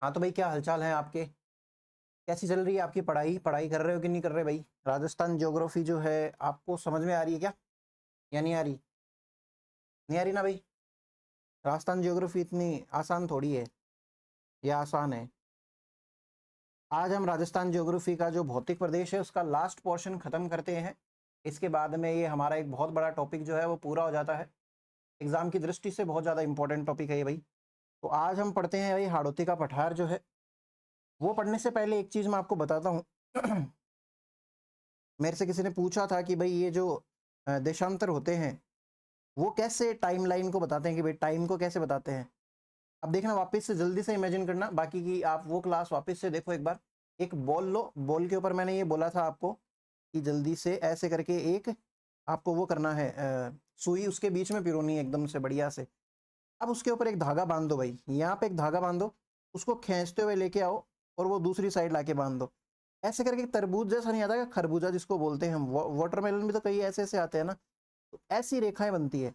हाँ तो भाई, क्या हालचाल है आपके? कैसी चल रही है आपकी पढ़ाई? पढ़ाई कर रहे हो कि नहीं कर रहे भाई? राजस्थान ज्योग्राफी जो है आपको समझ में आ रही है क्या, या नहीं आ रही? नहीं आ रही ना भाई? राजस्थान ज्योग्राफी इतनी आसान थोड़ी है, या आसान है? आज हम राजस्थान ज्योग्राफी का जो भौतिक प्रदेश है उसका लास्ट पोर्शन खत्म करते हैं। इसके बाद में ये हमारा एक बहुत बड़ा टॉपिक जो है वो पूरा हो जाता है। एग्जाम की दृष्टि से बहुत ज़्यादा इंपॉर्टेंट टॉपिक है ये भाई। तो आज हम पढ़ते हैं भाई हाड़ौती का पठार जो है। वो पढ़ने से पहले एक चीज़ मैं आपको बताता हूँ। मेरे से किसी ने पूछा था कि भाई ये जो देशांतर होते हैं वो कैसे टाइमलाइन को बताते हैं, कि भाई टाइम को कैसे बताते हैं। अब देखना, वापस से जल्दी से इमेजिन करना, बाकी की आप वो क्लास वापस से देखो एक बार। एक बॉल लो, बॉल के ऊपर मैंने ये बोला था आपको कि जल्दी से ऐसे करके एक आपको वो करना है, सुई उसके बीच में पिरोनी है एकदम से बढ़िया से। अब उसके ऊपर एक धागा बांध दो भाई, यहाँ पे एक धागा बांध दो, उसको खींचते हुए लेके आओ और वो दूसरी साइड लाके बांध दो। ऐसे करके तरबूज जैसा नहीं आता, खरबूजा जिसको बोलते हैं हम, वाटरमेलन भी तो कई ऐसे ऐसे आते हैं ना। तो ऐसी रेखाएं बनती है।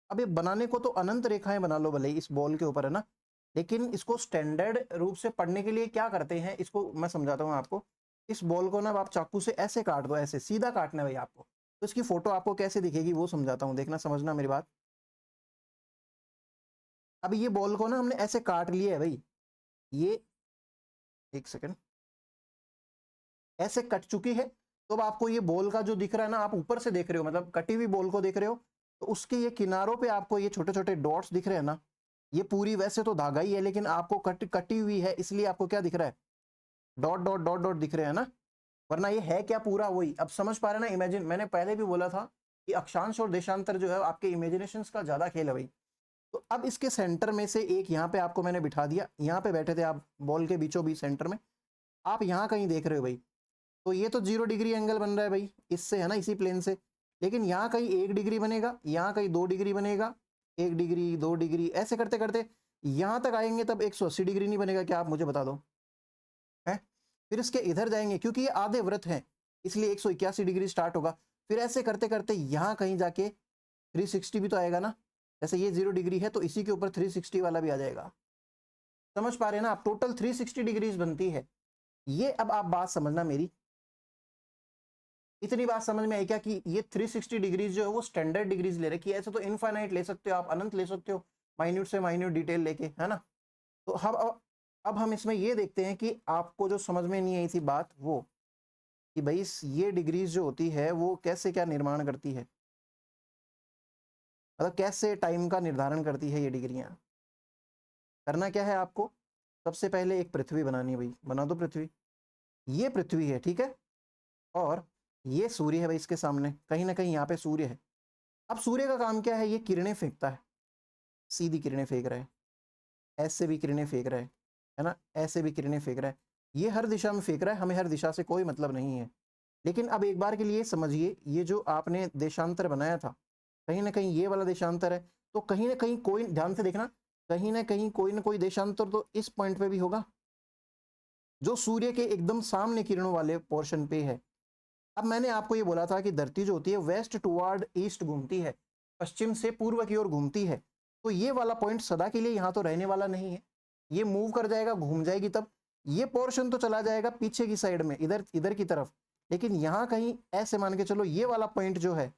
अब ये बनाने को तो अनंत रेखाएं बना लो भले इस बॉल के ऊपर, है ना, लेकिन इसको स्टैंडर्ड रूप से पढ़ने के लिए क्या करते हैं, इसको मैं समझाता हूँ आपको। इस बॉल को ना आप चाकू से ऐसे काट दो, ऐसे सीधा काटना है भाई आपको। तो इसकी फोटो आपको कैसे दिखेगी वो समझाता हूँ, देखना, समझना मेरी बात। अब ये बॉल को ना हमने ऐसे काट लिया है भाई, ये एक सेकंड, ऐसे कट चुकी है। तो अब आपको ये बॉल का जो दिख रहा है ना, आप ऊपर से देख रहे हो, मतलब कटी हुई बॉल को देख रहे हो, तो उसके ये किनारों पे आपको ये छोटे छोटे डॉट्स दिख रहे हैं ना। ये पूरी वैसे तो धागा ही है, लेकिन आपको कटी हुई है, इसलिए आपको क्या दिख रहा है, डॉट डॉट डॉट डॉट दिख रहे हैं ना। वरना ये है क्या, पूरा वही। अब समझ पा रहे ना, इमेजिन, मैंने पहले भी बोला था कि अक्षांश और देशांतर जो है आपके इमेजिनेशन का ज्यादा खेल है भाई। तो अब इसके सेंटर में से एक यहाँ पे आपको मैंने बिठा दिया, यहाँ पे बैठे थे आप बॉल के बीचों बीच सेंटर में, आप यहाँ कहीं देख रहे हो भाई। तो ये तो 0 डिग्री एंगल बन रहा है भाई इससे, है ना, इसी प्लेन से। लेकिन यहाँ कहीं 1 डिग्री बनेगा, यहाँ कहीं 2 डिग्री बनेगा, 1 डिग्री 2 डिग्री ऐसे करते करते यहाँ तक आएंगे, तब 180 डिग्री नहीं बनेगा क्या, आप मुझे बता दो है। फिर इसके इधर जाएंगे, क्योंकि ये आधे वृत्त हैं इसलिए 181 डिग्री स्टार्ट होगा। फिर ऐसे करते करते यहाँ कहीं जाके 360 भी तो आएगा ना। जैसे ये 0 डिग्री है तो इसी के ऊपर 360 वाला भी आ जाएगा। समझ पा रहे हैं ना आप, टोटल 360 डिग्रीज बनती है ये। अब आप बात समझना मेरी, इतनी बात समझ में आई क्या कि ये 360 डिग्रीज जो है वो स्टैंडर्ड डिग्रीज ले रखी है। ऐसे तो इनफाइनाइट ले सकते हो आप, अनंत ले सकते हो, माइन्यूट से माइन्यूट डिटेल लेके, है ना। तो अब हम इसमें ये देखते हैं कि आपको जो समझ में नहीं आई थी बात वो, कि भाई ये डिग्रीज जो होती है वो कैसे क्या निर्माण करती है, मतलब कैसे टाइम का निर्धारण करती है ये डिग्रियां। करना क्या है आपको, सबसे पहले एक पृथ्वी बनानी है भाई, बना दो पृथ्वी। ये पृथ्वी है, ठीक है, और ये सूर्य है भाई इसके सामने, कहीं ना कहीं यहाँ पे सूर्य है। अब सूर्य का काम क्या है, ये किरणें फेंकता है, सीधी किरणें फेंक रहा है, ऐसे भी किरणें फेंक रहा है ना, ऐसे भी किरणें फेंक रहा है। ये हर दिशा में फेंक रहा है, हमें हर दिशा से कोई मतलब नहीं है। लेकिन अब एक बार के लिए समझिए, ये जो आपने देशांतर बनाया था, कहीं ना कहीं ये वाला देशांतर है, तो कहीं ना कहीं कोई, ध्यान से देखना, कहीं ना कहीं कोई ना कोई देशांतर तो इस पॉइंट पे भी होगा, जो सूर्य के एकदम सामने किरणों वाले पोर्शन पे है। अब मैंने आपको ये बोला था कि धरती जो होती है वेस्ट टुवर्ड ईस्ट घूमती है, पश्चिम से पूर्व की ओर घूमती है। तो ये वाला पॉइंट सदा के लिए यहाँ तो रहने वाला नहीं है, ये मूव कर जाएगा, घूम जाएगी, तब ये पोर्शन तो चला जाएगा पीछे की साइड में, इधर इधर की तरफ। लेकिन यहाँ कहीं ऐसे मान के चलो, ये वाला पॉइंट जो है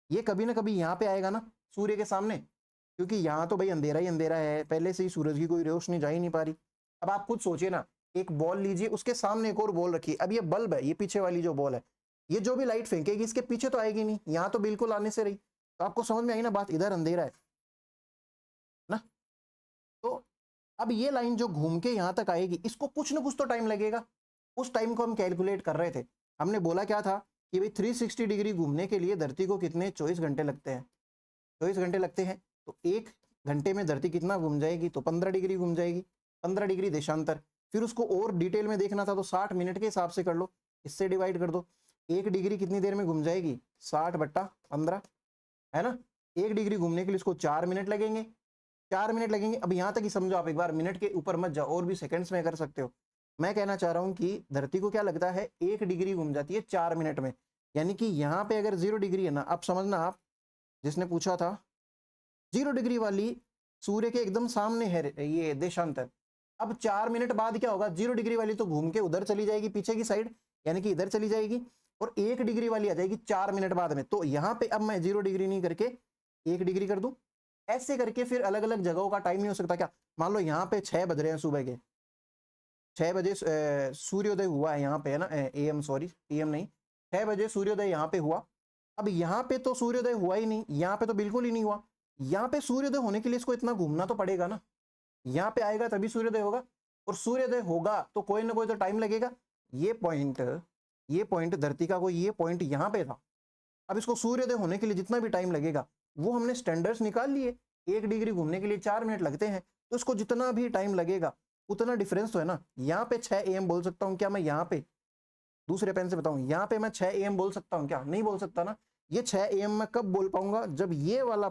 ये कभी ना कभी यहाँ पे आएगा ना, सूर्य के सामने, क्योंकि यहाँ तो भाई अंधेरा ही अंधेरा है, पहले से ही सूरज की कोई रोशनी जा ही नहीं पा रही। अब आप खुद सोचिए ना, एक बॉल लीजिए, उसके सामने एक और बॉल रखिए, अब ये बल्ब है, ये पीछे वाली जो बॉल है, ये जो भी लाइट फेंकेगी इसके पीछे तो आएगी नहीं, यहाँ तो बिल्कुल आने से रही। तो आपको समझ में आई ना बात, इधर अंधेरा है ना। तो अब ये लाइन जो घूम के यहाँ तक आएगी, इसको कुछ ना कुछ तो टाइम लगेगा। उस टाइम को हम कैलकुलेट कर रहे थे। हमने बोला क्या था कि भाई 360 डिग्री घूमने के लिए धरती को कितने 24 घंटे लगते हैं, 24 घंटे लगते हैं। तो 1 घंटे में धरती कितना घूम जाएगी, तो 15 डिग्री घूम जाएगी, 15 डिग्री देशांतर। फिर उसको और डिटेल में देखना था तो 60 मिनट के हिसाब से कर लो, इससे डिवाइड कर दो। 1 डिग्री कितनी देर में घूम जाएगी, 60/15, है ना। 1 डिग्री घूमने के लिए इसको 4 मिनट लगेंगे, 4 मिनट लगेंगे। अब यहाँ तक ही समझो आप, एक बार मिनट के ऊपर मत जाओ, और भी सेकंड्स में कर सकते हो। मैं कहना चाह रहा हूँ कि धरती को क्या लगता है, 1 डिग्री घूम जाती है 4 मिनट में। यानी कि यहाँ पे अगर 0 डिग्री है ना, अब समझना आप, जिसने पूछा था 0 डिग्री वाली सूर्य के एकदम सामने है ये देशांतर। अब 4 मिनट बाद क्या होगा, 0 डिग्री वाली तो घूम के उधर चली जाएगी पीछे की साइड, यानी कि इधर चली जाएगी, और 1 डिग्री वाली आ जाएगी 4 मिनट बाद में। तो यहाँ पे अब मैं 0 डिग्री नहीं करके 1 डिग्री कर दूं, ऐसे करके फिर अलग अलग जगहों का टाइम नहीं हो सकता क्या? मान लो यहाँ पे 6 बज रहे हैं सुबह के, 6 बजे सूर्योदय हुआ है यहाँ पे, है ना, AM सॉरी PM नहीं, 6 बजे सूर्योदय यहाँ पे हुआ। अब यहाँ पे तो सूर्योदय हुआ ही नहीं, यहाँ पे तो बिल्कुल ही नहीं हुआ। यहाँ पे सूर्योदय होने के लिए इसको इतना घूमना तो पड़ेगा ना, यहाँ पे आएगा तभी सूर्योदय होगा, और सूर्योदय होगा तो कोई ना कोई तो टाइम लगेगा। ये पॉइंट धरती का कोई ये पॉइंट यहाँ पे था। अब इसको सूर्योदय होने के लिए जितना भी टाइम लगेगा वो हमने स्टैंडर्ड्स निकाल लिए, 1 डिग्री घूमने के लिए 4 मिनट लगते हैं, तो इसको जितना भी टाइम लगेगा उतना डिफरेंस तो है ना। यहाँ पे 6 AM बोल सकता हूँ क्या मैं? यहाँ पे दूसरे पेन से बताऊं, यहाँ पे मैं 6 AM बोल सकता हूँ क्या? नहीं बोल सकता ना। ये 6 AM मैं कब बोल पाऊंगा? जब ये वाला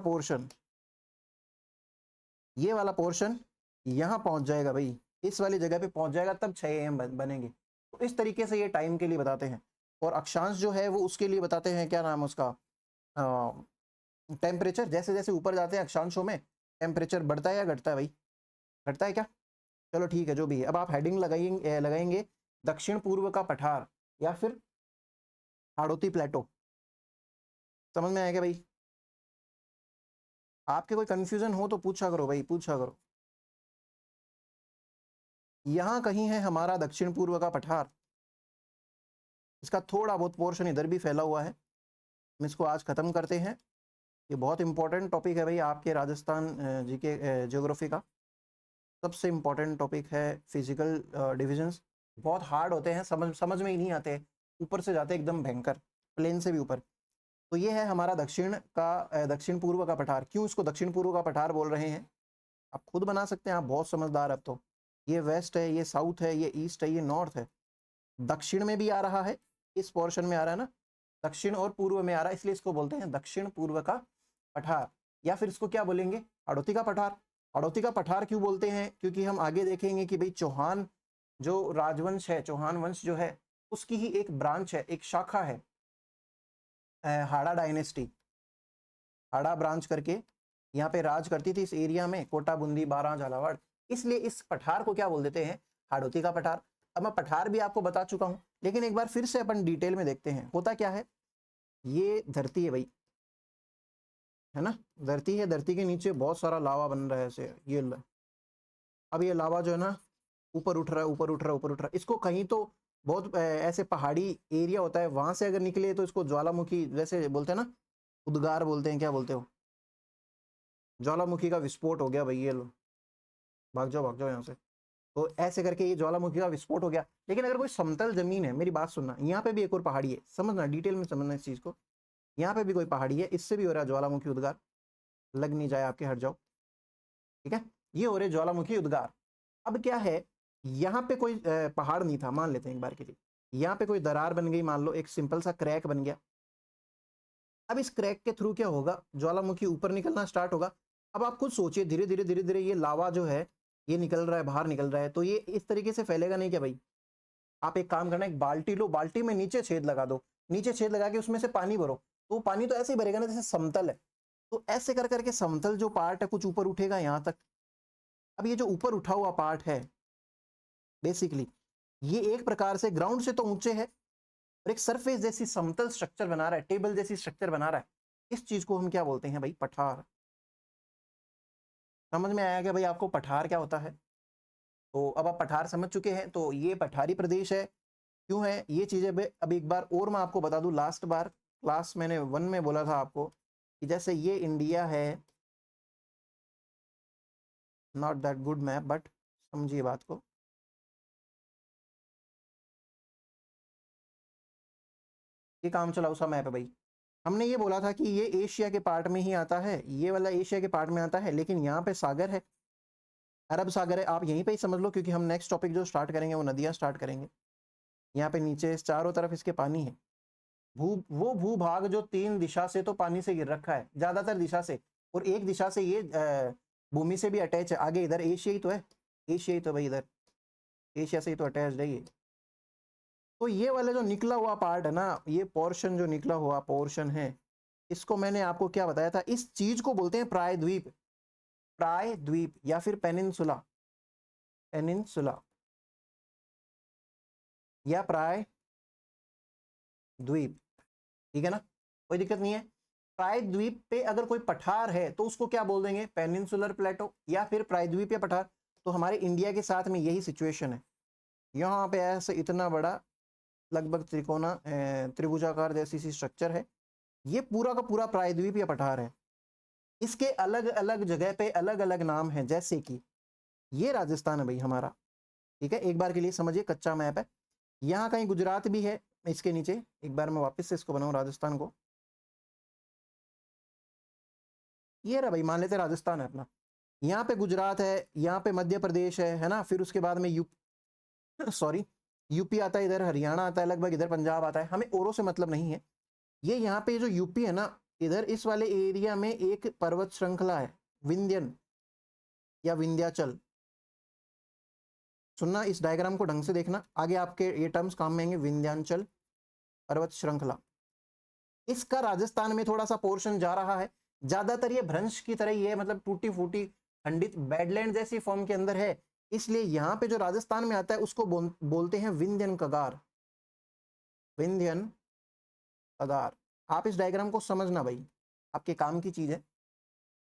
पोर्शन यहाँ पहुंच जाएगा भाई, इस वाली जगह पे पहुंच जाएगा, तब 6 AM बनेंगे। तो इस तरीके से ये टाइम के लिए बताते हैं। और अक्षांश जो है वो उसके लिए बताते हैं, क्या नाम है उसका, टेम्परेचर। जैसे जैसे ऊपर जाते हैं अक्षांशों में टेम्परेचर बढ़ता है या घटता है भाई? घटता है क्या? चलो ठीक है, जो भी है। अब आप हेडिंग लगाएंगे दक्षिण पूर्व का पठार या फिर हाड़ौती प्लेटो। समझ में आएगा भाई? आपके कोई कंफ्यूजन हो तो पूछा करो भाई, पूछा करो। यहाँ कहीं है हमारा दक्षिण पूर्व का पठार, इसका थोड़ा बहुत पोर्शन इधर भी फैला हुआ है। हम इसको आज खत्म करते हैं। ये बहुत इंपॉर्टेंट टॉपिक है भाई आपके राजस्थान जीके ज्योग्राफी का। सबसे इंपॉर्टेंट टॉपिक है फिजिकल डिविजन्स। बहुत हार्ड होते हैं, समझ में ही नहीं आते, ऊपर से जाते एकदम भयंकर, प्लेन से भी ऊपर। तो ये है हमारा दक्षिण पूर्व का पठार। क्यों इसको दक्षिण पूर्व का पठार बोल रहे हैं? आप खुद बना सकते हैं, आप बहुत समझदार। अब तो ये वेस्ट है, ये साउथ है, ये ईस्ट है, ये नॉर्थ है। दक्षिण में भी आ रहा है, इस पोर्शन में आ रहा है ना, दक्षिण और पूर्व में आ रहा है, इसलिए इसको बोलते हैं दक्षिण पूर्व का पठार। या फिर इसको क्या बोलेंगे? हाड़ौती का पठार। हाड़ौती का पठार क्यों बोलते हैं? क्योंकि हम आगे देखेंगे कि भाई चौहान जो राजवंश है, चौहान वंश जो है, उसकी ही एक ब्रांच है, एक शाखा है, हाड़ा डायनेस्टी। हाड़ा ब्रांच करके यहाँ पे राज करती थी इस एरिया में, कोटा, बूंदी, बारां, झालावाड़। इसलिए इस पठार को क्या बोल देते हैं? हाड़ौती का पठार। अब मैं पठार भी आपको बता चुका हूं, लेकिन एक बार फिर से अपन डिटेल में देखते हैं। होता क्या है, ये धरती है भाई, है ना, धरती है। धरती के नीचे बहुत सारा लावा बन रहा है ऐसे, अब ये लावा जो है ना ऊपर उठ रहा है, ऊपर उठ रहा है, ऊपर उठ रहा है। इसको कहीं तो बहुत ऐसे पहाड़ी एरिया होता है, वहां से अगर निकले तो इसको ज्वालामुखी, जैसे बोलते हैं ना, उद्गार बोलते हैं, क्या बोलते हो, ज्वालामुखी का विस्फोट हो गया भाई, ये लो, भाग जाओ यहाँ से। तो ऐसे करके ये ज्वालामुखी का विस्फोट हो गया। लेकिन अगर कोई समतल जमीन है, मेरी बात सुनना, यहाँ पे भी एक और पहाड़ी है, समझना, डिटेल में समझना इस चीज को। यहाँ पे भी कोई पहाड़ी है, इससे भी हो रहा है ज्वालामुखी उद्गार, लग नहीं जाए आपके, हट जाओ, ठीक है। ये हो रहे ज्वालामुखी उद्गार। अब क्या है, यहाँ पे कोई पहाड़ नहीं था, मान लेते हैं एक बार के लिए, यहाँ पे कोई दरार बन गई, मान लो एक सिंपल सा क्रैक बन गया। अब इस क्रैक के थ्रू क्या होगा, ज्वालामुखी ऊपर निकलना स्टार्ट होगा। अब आप खुद सोचिए, धीरे धीरे धीरे धीरे ये लावा जो है ये निकल रहा है, बाहर निकल रहा है, तो ये इस तरीके से फैलेगा नहीं क्या भाई? आप एक काम करना, एक बाल्टी लो, बाल्टी में नीचे छेद लगा दो, नीचे छेद लगा के उसमें से पानी भरो, तो पानी तो ऐसे ही भरेगा ना जैसे समतल है। तो ऐसे कर करके समतल जो पार्ट है कुछ ऊपर उठेगा यहाँ तक। अब ये जो ऊपर उठा हुआ पार्ट है, बेसिकली ये एक प्रकार से ग्राउंड से तो ऊंचे है, और एक सरफेस जैसी समतल स्ट्रक्चर बना रहा है, टेबल जैसी स्ट्रक्चर बना रहा है। इस चीज को हम क्या बोलते हैं भाई? पठार। समझ में आया क्या भाई आपको पठार क्या होता है? तो अब आप पठार समझ चुके हैं। तो ये पठारी प्रदेश है। क्यों है ये चीजें? अब एक बार और मैं आपको बता दूं, लास्ट बार क्लास मैंने 1 में बोला था आपको कि जैसे ये इंडिया है, not that good map, but समझिए बात को। ये काम चलाऊ सा मैप है भाई। हमने ये बोला था कि ये एशिया के पार्ट में ही आता है, ये वाला एशिया के पार्ट में आता है, लेकिन यहाँ पे सागर है, अरब सागर है। आप यहीं पे ही समझ लो, क्योंकि हम नेक्स्ट टॉपिक जो स्टार्ट करेंगे वो नदियाँ स्टार्ट करेंगे। यहाँ पे नीचे चारों तरफ इसके पानी है। वो भूभाग जो 3 दिशा से तो पानी से गिर रखा है, ज्यादातर दिशा से, और एक दिशा से ये भूमि से भी अटैच है। आगे इधर एशिया ही तो है, एशिया ही तो भाई, इधर एशिया से ही तो अटैच है ये। तो ये वाला जो निकला हुआ पार्ट है ना, ये पोर्शन जो निकला हुआ पोर्शन है, इसको मैंने आपको क्या बताया था, इस चीज को बोलते हैं प्रायद्वीप। प्रायद्वीप या फिर पेनिनसुला। पेनिनसुला या प्राय द्वीप, ठीक है ना, कोई दिक्कत नहीं है। प्रायद्वीप पे अगर कोई पठार है तो उसको क्या बोल देंगे, पेनिनसुलर प्लेटो या फिर प्रायद्वीप या पठार। तो हमारे इंडिया के साथ में यही सिचुएशन है। यहाँ पे ऐसे इतना बड़ा लगभग त्रिभुजाकार जैसी सी स्ट्रक्चर है, ये पूरा का पूरा प्रायद्वीप या पठार है। इसके अलग अलग जगह पे अलग अलग नाम है, जैसे कि ये राजस्थान है भाई हमारा, ठीक है, एक बार के लिए समझिए, कच्चा मैप है। यहाँ कहीं गुजरात भी है इसके नीचे, एक बार मैं वापस से इसको बनाऊं राजस्थान को, ये रहा भाई, मान लेते राजस्थान है अपना, यहाँ पे गुजरात है, यहाँ पे मध्य प्रदेश है ना, फिर उसके बाद में यूपी आता है, इधर हरियाणा आता है, लगभग इधर पंजाब आता है, हमें औरों से मतलब नहीं है। ये यहाँ पे जो यूपी है ना, इधर इस वाले एरिया में एक पर्वत श्रृंखला है, विंध्यन या विंध्याचल। सुनना, इस डायग्राम को ढंग से देखना, आगे आपके ये टर्म्स काम में आएंगे, विंध्याचल पर्वत श्रृंखला। इसका राजस्थान में थोड़ा सा पोर्शन जा रहा है, ज्यादातर ये भ्रंश की तरह ही है, मतलब टूटी फूटी खंडित बैडलैंड जैसी फॉर्म के अंदर है, इसलिए यहाँ पे जो राजस्थान में आता है उसको बोलते हैं विंध्यन कगार, विंध्यन कगार। आप इस डायग्राम को समझना भाई, आपके काम की चीज है।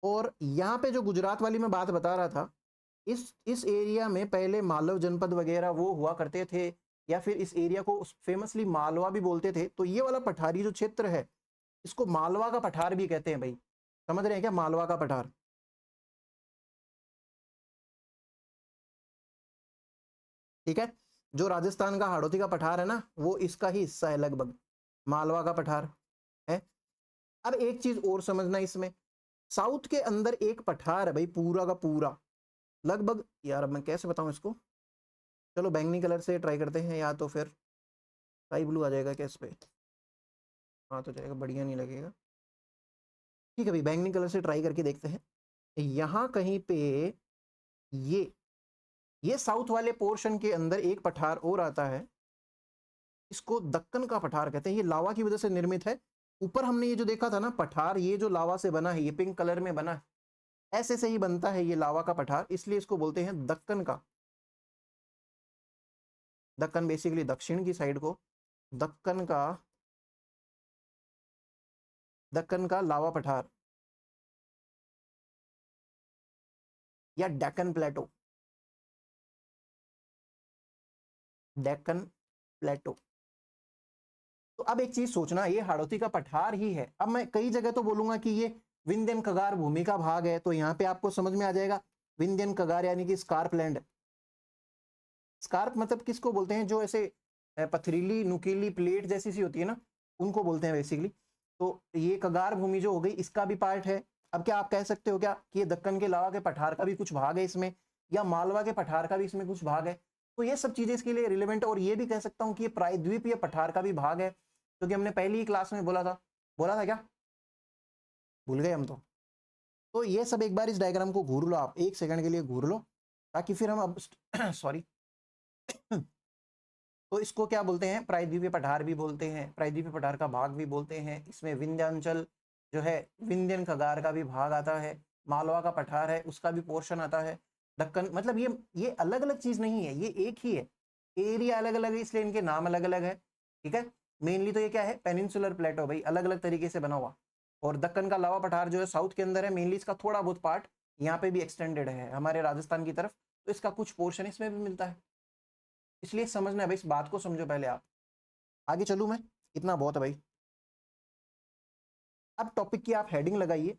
और यहाँ पे जो गुजरात वाली मैं बात बता रहा था, इस एरिया में पहले मालव जनपद वगैरह वो हुआ करते थे, या फिर इस एरिया को फेमसली मालवा भी बोलते थे। तो ये वाला पठारी जो क्षेत्र है, इसको मालवा का पठार भी कहते हैं भाई, समझ रहे हैं क्या, मालवा का पठार। ठीक है, जो राजस्थान का हाड़ौती का पठार है ना, वो इसका ही हिस्सा है लगभग, मालवा का पठार है। अब एक चीज और समझना इसमें, साउथ के अंदर एक पठार है भाई, पूरा का पूरा लगभग, यार अब मैं कैसे बताऊं इसको, चलो बैंगनी कलर से ट्राई करते हैं, या तो फिर स्काई ब्लू आ जाएगा क्या इस पे, हाँ तो जाएगा, बढ़िया नहीं लगेगा, ठीक है भाई, बैंगनी कलर से ट्राई करके देखते हैं। यहाँ कहीं पे ये साउथ वाले पोर्शन के अंदर एक पठार और आता है, इसको दक्कन का पठार कहते हैं। ये लावा की वजह से निर्मित है। ऊपर हमने ये जो देखा था ना पठार, ये जो लावा से बना है, ये पिंक कलर में बना है, ऐसे से ही बनता है ये लावा का पठार, इसलिए इसको बोलते हैं दक्कन का। दक्कन बेसिकली दक्षिण की साइड को, दक्कन का लावा पठार या डेक्कन प्लेटो, डेक्कन प्लेटो। तो अब एक चीज सोचना, ये हाड़ौती का पठार ही है। अब मैं कई जगह तो बोलूंगा कि ये विंध्यन कगार भूमि का भाग है, तो यहाँ पे आपको समझ में आ जाएगा, विंध्यन कगार यानी कि स्कार्प लैंड। स्कार्प मतलब किसको बोलते हैं, जो ऐसे पथरीली नुकीली प्लेट जैसी सी होती है ना, उनको बोलते हैं बेसिकली। तो ये कगार भूमि जो हो गई, इसका भी पार्ट है। अब क्या आप कह सकते हो क्या कि ये दक्कन के अलावा के पठार का भी कुछ भाग है इसमें, या मालवा के पठार का भी इसमें कुछ भाग है? तो ये सब चीजें इसके लिए रिलेवेंट। और ये भी कह सकता हूँ कि ये प्रायद्वीप या पठार का भी भाग है, क्योंकि हमने पहली ही क्लास में बोला था क्या, भूल गए हम तो ये सब एक बार इस डायग्राम को घूर लो, आप एक सेकंड के लिए घूर लो, ताकि फिर हम अब सॉरी तो इसको क्या बोलते हैं, प्रायद्वीपीय पठार भी बोलते हैं, प्रायद्वीपीय पठार का भाग भी बोलते हैं। इसमें विंध्यांचल जो है, विंध्यन कगार का भी भाग आता है, मालवा का पठार है उसका भी पोर्शन आता है, दक्कन, मतलब ये अलग अलग चीज नहीं है, ये एक ही है, एरिया अलग अलग है, इसलिए इनके नाम अलग अलग है। ठीक है, मेनली तो ये क्या है, पेनिनसुलर प्लेटो भाई, अलग अलग तरीके से बना हुआ। और दक्कन का लावा पठार जो है साउथ के अंदर है, मेनली इसका थोड़ा बहुत पार्ट यहाँ पे भी एक्सटेंडेड है हमारे राजस्थान की तरफ, तो इसका कुछ पोर्शन इसमें भी मिलता है। इसलिए समझना है भाई, इस बात को समझो पहले आप। आगे चलूं मैं, इतना बहुत है भाई। अब टॉपिक की आप हेडिंग लगाइए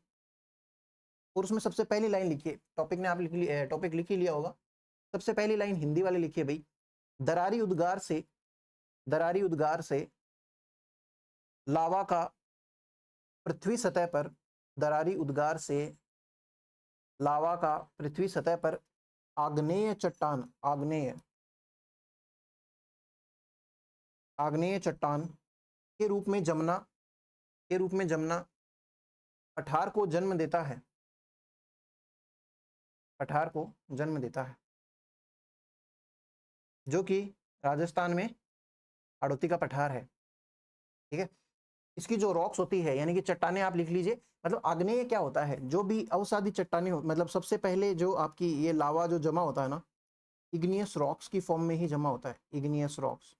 और उसमें सबसे पहली लाइन लिखिए, टॉपिक ने आप टॉपिक लिख ही लिया होगा। सबसे पहली लाइन हिंदी वाले लिखिए भाई, दरारी उद्गार से लावा का पृथ्वी सतह पर, दरारी उद्गार से लावा का पृथ्वी सतह पर आग्नेय चट्टान, आग्नेय चट्टान के रूप में जमना पठार को जन्म देता है, पठार को जन्म देता है, जो कि राजस्थान में हाड़ौती का पठार है। ठीक है, इसकी जो रॉक्स होती है यानी कि चट्टाने आप लिख लीजिए, मतलब आग्नेय क्या होता है, जो भी अवसादी चट्टाने हो, मतलब सबसे पहले जो आपकी ये लावा जो जमा होता है ना, इग्नियस रॉक्स की फॉर्म में ही जमा होता है। इग्नियस रॉक्स,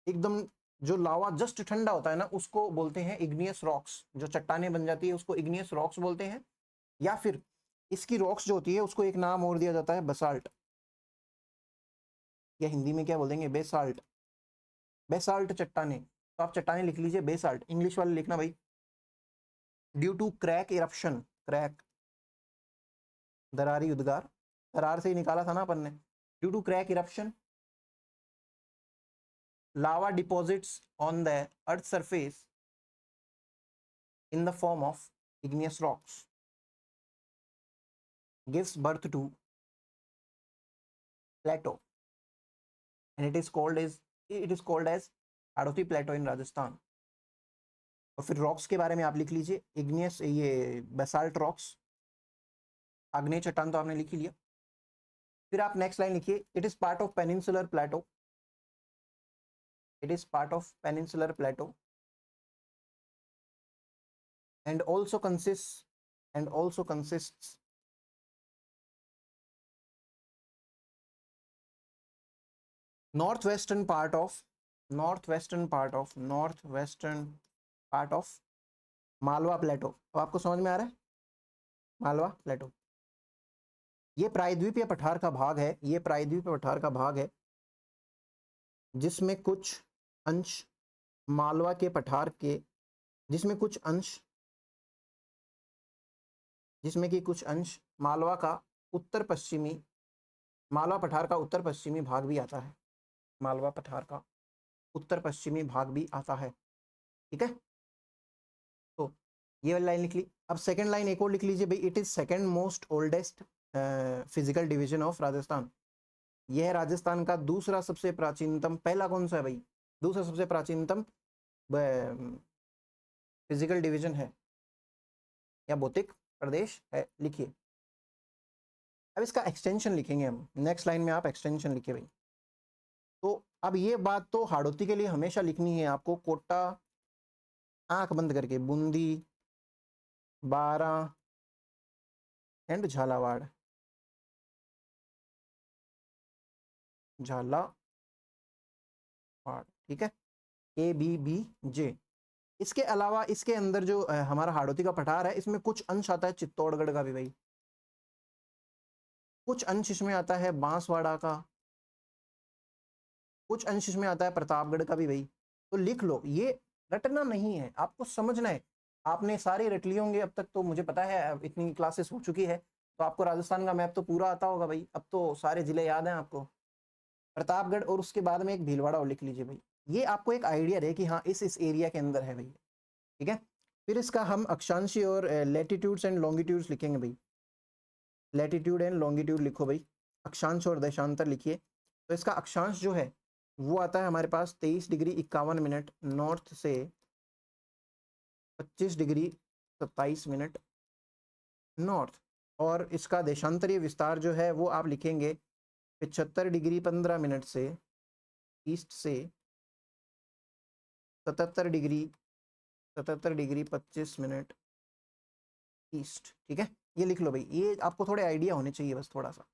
एकदम जो लावा जस्ट ठंडा होता है ना, उसको बोलते हैं इग्नियस रॉक्स। जो चट्टाने बन जाती है उसको इग्नियस रॉक्स बोलते हैं। या फिर इसकी रॉक्स जो होती है उसको एक नाम और दिया जाता है, बसाल्ट, या हिंदी में क्या बोल देंगे, बेसाल्ट। बेसाल्ट चट्टाने, तो आप चट्टाने लिख लीजिए, बेसाल्ट इंग्लिश वाले लिखना भाई। Due to crack eruption, crack दरारी उद्गार, दरार से ही निकाला था ना अपन ने। Due to crack eruption lava deposits on the earth surface in the form of igneous rocks gives birth to plateau, and it is called as Hadoti plateau in Rajasthan. और फिर रॉक्स के बारे में आप लिख लीजिए, इग्नियस, ये बेसाल्ट रॉक्स, आग्नेय चट्टान तो आपने लिख ही लिया। फिर आप नेक्स्ट लाइन लिखिए, it is part of peninsular Plato, it is part of peninsular plateau and also consists northwestern part of Malwa plateau. अब आपको समझ में आ रहा है, मालवा प्लेटो ये प्रायद्वीपीय पठार का भाग है, ये प्रायद्वीपीय पठार का भाग है जिसमें कुछ अंश मालवा के पठार के, जिसमें कि कुछ अंश मालवा का उत्तर पश्चिमी, मालवा पठार का उत्तर पश्चिमी भाग भी आता है, मालवा पठार का उत्तर पश्चिमी भाग भी आता है। ठीक है, तो ये वाली लाइन लिख ली। अब सेकंड लाइन एक और लिख लीजिए भाई, it is second most oldest physical division of Rajasthan. यह है राजस्थान का दूसरा सबसे प्राचीनतम, पहला कौन सा है भाई, दूसरा सबसे प्राचीनतम फिजिकल डिवीजन है या भौतिक प्रदेश है, लिखिए। अब इसका एक्सटेंशन लिखेंगे हम, नेक्स्ट लाइन में आप एक्सटेंशन लिखिए भाई। तो अब ये बात तो हाड़ौती के लिए हमेशा लिखनी है आपको, कोटा आंख बंद करके, बूंदी, बारा एंड झालावाड़, झालावाड़, ठीक है, ABBJ। इसके अलावा इसके अंदर जो हमारा हाड़ौती का पठार है, इसमें कुछ अंश आता है चित्तौड़गढ़ का भी भाई, कुछ अंश इसमें आता है बांसवाड़ा का, कुछ अंश इसमें आता है प्रतापगढ़ का भी भाई। तो लिख लो, ये रटना नहीं है, आपको समझना है। आपने सारे रट लिए होंगे अब तक, तो मुझे पता है इतनी क्लासेस हो चुकी है, तो आपको राजस्थान का मैप तो पूरा आता होगा भाई, अब तो सारे जिले याद हैं आपको। प्रतापगढ़ और उसके बाद में एक भीलवाड़ा और लिख लीजिए भाई, ये आपको एक आइडिया रहे कि हाँ इस एरिया के अंदर है भाई। ठीक है, फिर इसका हम अक्षांशीय और लैटिट्यूड्स एंड लॉन्गिट्यूड्स लिखेंगे भाई। लैटिट्यूड एंड लॉन्गिट्यूड लिखो भाई, अक्षांश और देशांतर लिखिए। तो इसका अक्षांश जो है वो आता है हमारे पास 23 डिग्री 51 मिनट नॉर्थ से 25 डिग्री 27 मिनट नॉर्थ, और इसका देशांतरीय विस्तार जो है वो आप लिखेंगे 75 डिग्री 15 मिनट से ईस्ट से 77 डिग्री 25 मिनट ईस्ट। ठीक है, ये लिख लो भाई, ये आपको थोड़े आइडिया होने चाहिए बस थोड़ा सा,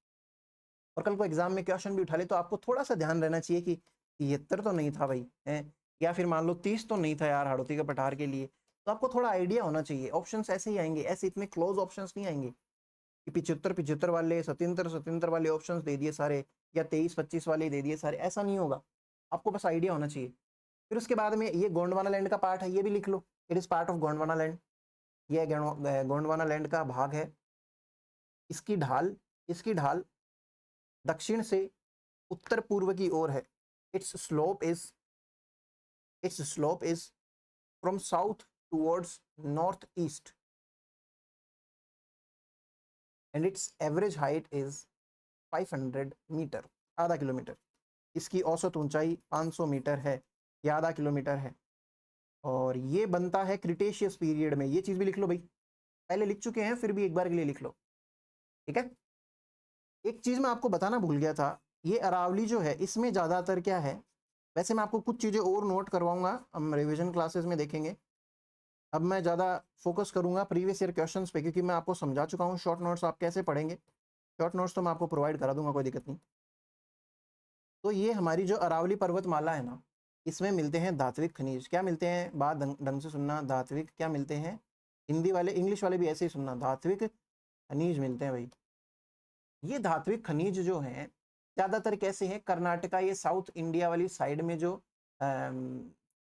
और कल को एग्जाम में क्वेश्चन भी उठा ले तो आपको थोड़ा सा ध्यान रहना चाहिए कि 73 तो नहीं था भाई है, या फिर मान लो 30 तो नहीं था यार हाड़ौती के पठार के लिए, तो आपको थोड़ा आइडिया होना चाहिए। ऑप्शंस ऐसे ही आएंगे, ऐसे इतने क्लोज ऑप्शंस नहीं आएंगे कि 75 वाले 77 वाले ऑप्शंस दे दिए सारे, या 23-25 वाले दे दिए सारे, ऐसा नहीं होगा, आपको बस आइडिया होना चाहिए। फिर उसके बाद में ये गोंडवाना लैंड का पार्ट है, ये भी लिख लो, it is part of Gondwana land, ये गोंडवाना लैंड का भाग है। इसकी ढाल दक्षिण से उत्तर पूर्व की ओर है। Its slope is from south towards north east and its average height is 500 metre, आधा किलोमीटर। इसकी औसत ऊंचाई 500 मीटर है या आधा किलोमीटर है, और ये बनता है क्रिटेशियस पीरियड में। ये चीज भी लिख लो भाई, पहले लिख चुके हैं फिर भी एक बार के लिए लिख लो। ठीक है, एक चीज मैं आपको बताना भूल गया था, ये अरावली जो है इसमें ज्यादातर क्या है, वैसे मैं आपको कुछ चीजें और नोट करवाऊंगा, हम रिवीजन क्लासेस में देखेंगे। अब मैं ज़्यादा फोकस करूंगा प्रीवियस ईयर क्वेश्चंस पे, क्योंकि मैं आपको समझा चुका हूँ शॉर्ट नोट्स आप कैसे पढ़ेंगे। शॉर्ट नोट्स तो मैं आपको प्रोवाइड करा दूंगा, कोई दिक्कत नहीं। तो ये हमारी जो अरावली पर्वतमाला है ना, इसमें मिलते हैं धात्विक खनिज। क्या मिलते हैं, बात ढंग से सुनना, धात्विक क्या मिलते हैं, हिंदी वाले इंग्लिश वाले भी ऐसे ही सुनना, धात्विक खनिज मिलते हैं भाई। ये धात्विक खनिज जो हैं ज़्यादातर कैसे हैं, कर्नाटका, ये साउथ इंडिया वाली साइड में जो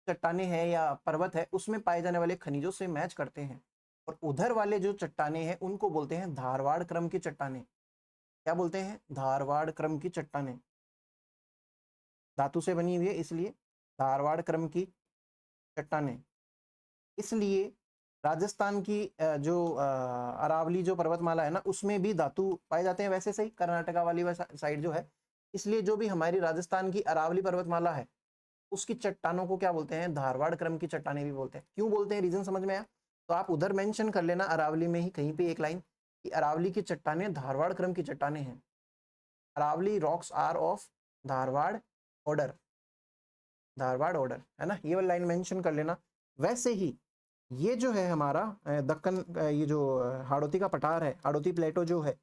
चट्टाने हैं या पर्वत है उसमें पाए जाने वाले खनिजों से मैच करते हैं। और उधर वाले जो चट्टाने हैं उनको बोलते हैं धारवाड़ क्रम की चट्टाने। क्या बोलते हैं, धारवाड़ क्रम की चट्टाने, धातु से बनी हुई है इसलिए धारवाड़ क्रम की चट्टाने। इसलिए राजस्थान की जो अरावली जो पर्वतमाला है ना उसमें भी धातु पाए जाते हैं, वैसे सही कर्नाटका वाली साइड जो है। इसलिए जो भी हमारी राजस्थान की अरावली पर्वतमाला है उसकी चट्टानों को क्या बोलते हैं, धारवाड़ क्रम की चट्टाने भी बोलते हैं। क्यों बोलते हैं, रीजन समझ में आया? तो आप उधर मेंशन कर लेना अरावली में ही कहीं पे एक लाइन कि अरावली की चट्टाने धारवाड़ क्रम की चट्टाने हैं। Aravalli rocks are of Dharwar order, Dharwar order है ना, ये वाली लाइन मेंशन कर लेना। वैसे ही ये जो है हमारा दक्कन, ये जो हाड़ौती का पठार है, हाड़ौती प्लेटो जो है,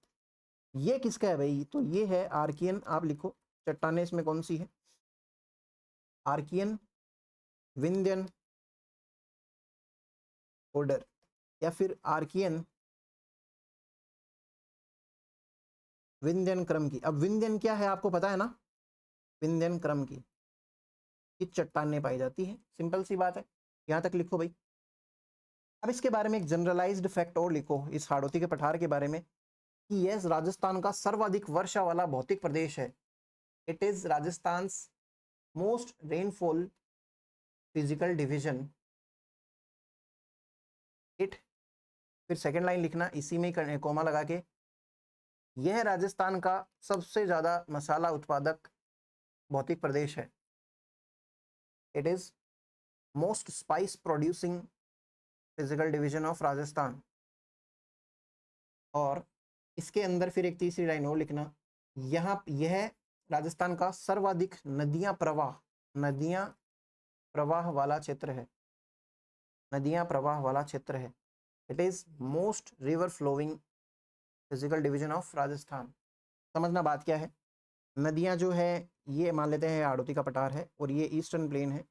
ये किसका है भाई, तो ये है आर्कियन। आप लिखो चट्टाने इसमें कौन सी है, आर्कियन विंध्यन ऑर्डर या फिर आर्कियन विंध्यन क्रम की। अब विंध्यन क्या है आपको पता है ना, विंध्यन क्रम की चट्टानें पाई जाती है, सिंपल सी बात है, यहां तक लिखो भाई। अब इसके बारे में एक जनरलाइज्ड फैक्ट और लिखो इस हाड़ौती के पठार के बारे में कि यह राजस्थान का सर्वाधिक वर्षा वाला भौतिक प्रदेश है। It is Rajasthan most rainfall physical division. It, फिर सेकेंड लाइन लिखना इसी में कोमा लगा के, यह राजस्थान का सबसे ज्यादा मसाला उत्पादक भौतिक प्रदेश है। It is most spice producing physical division of Rajasthan. और इसके अंदर फिर एक तीसरी लाइन और लिखना, यहाँ यह राजस्थान का सर्वाधिक नदियां प्रवाह वाला क्षेत्र है, नदियां प्रवाह वाला क्षेत्र है। It is most river flowing physical division of Rajasthan. समझना बात क्या है, नदियां जो है ये मान लेते हैं हाड़ौती का पठार है और ये ईस्टर्न प्लेन है,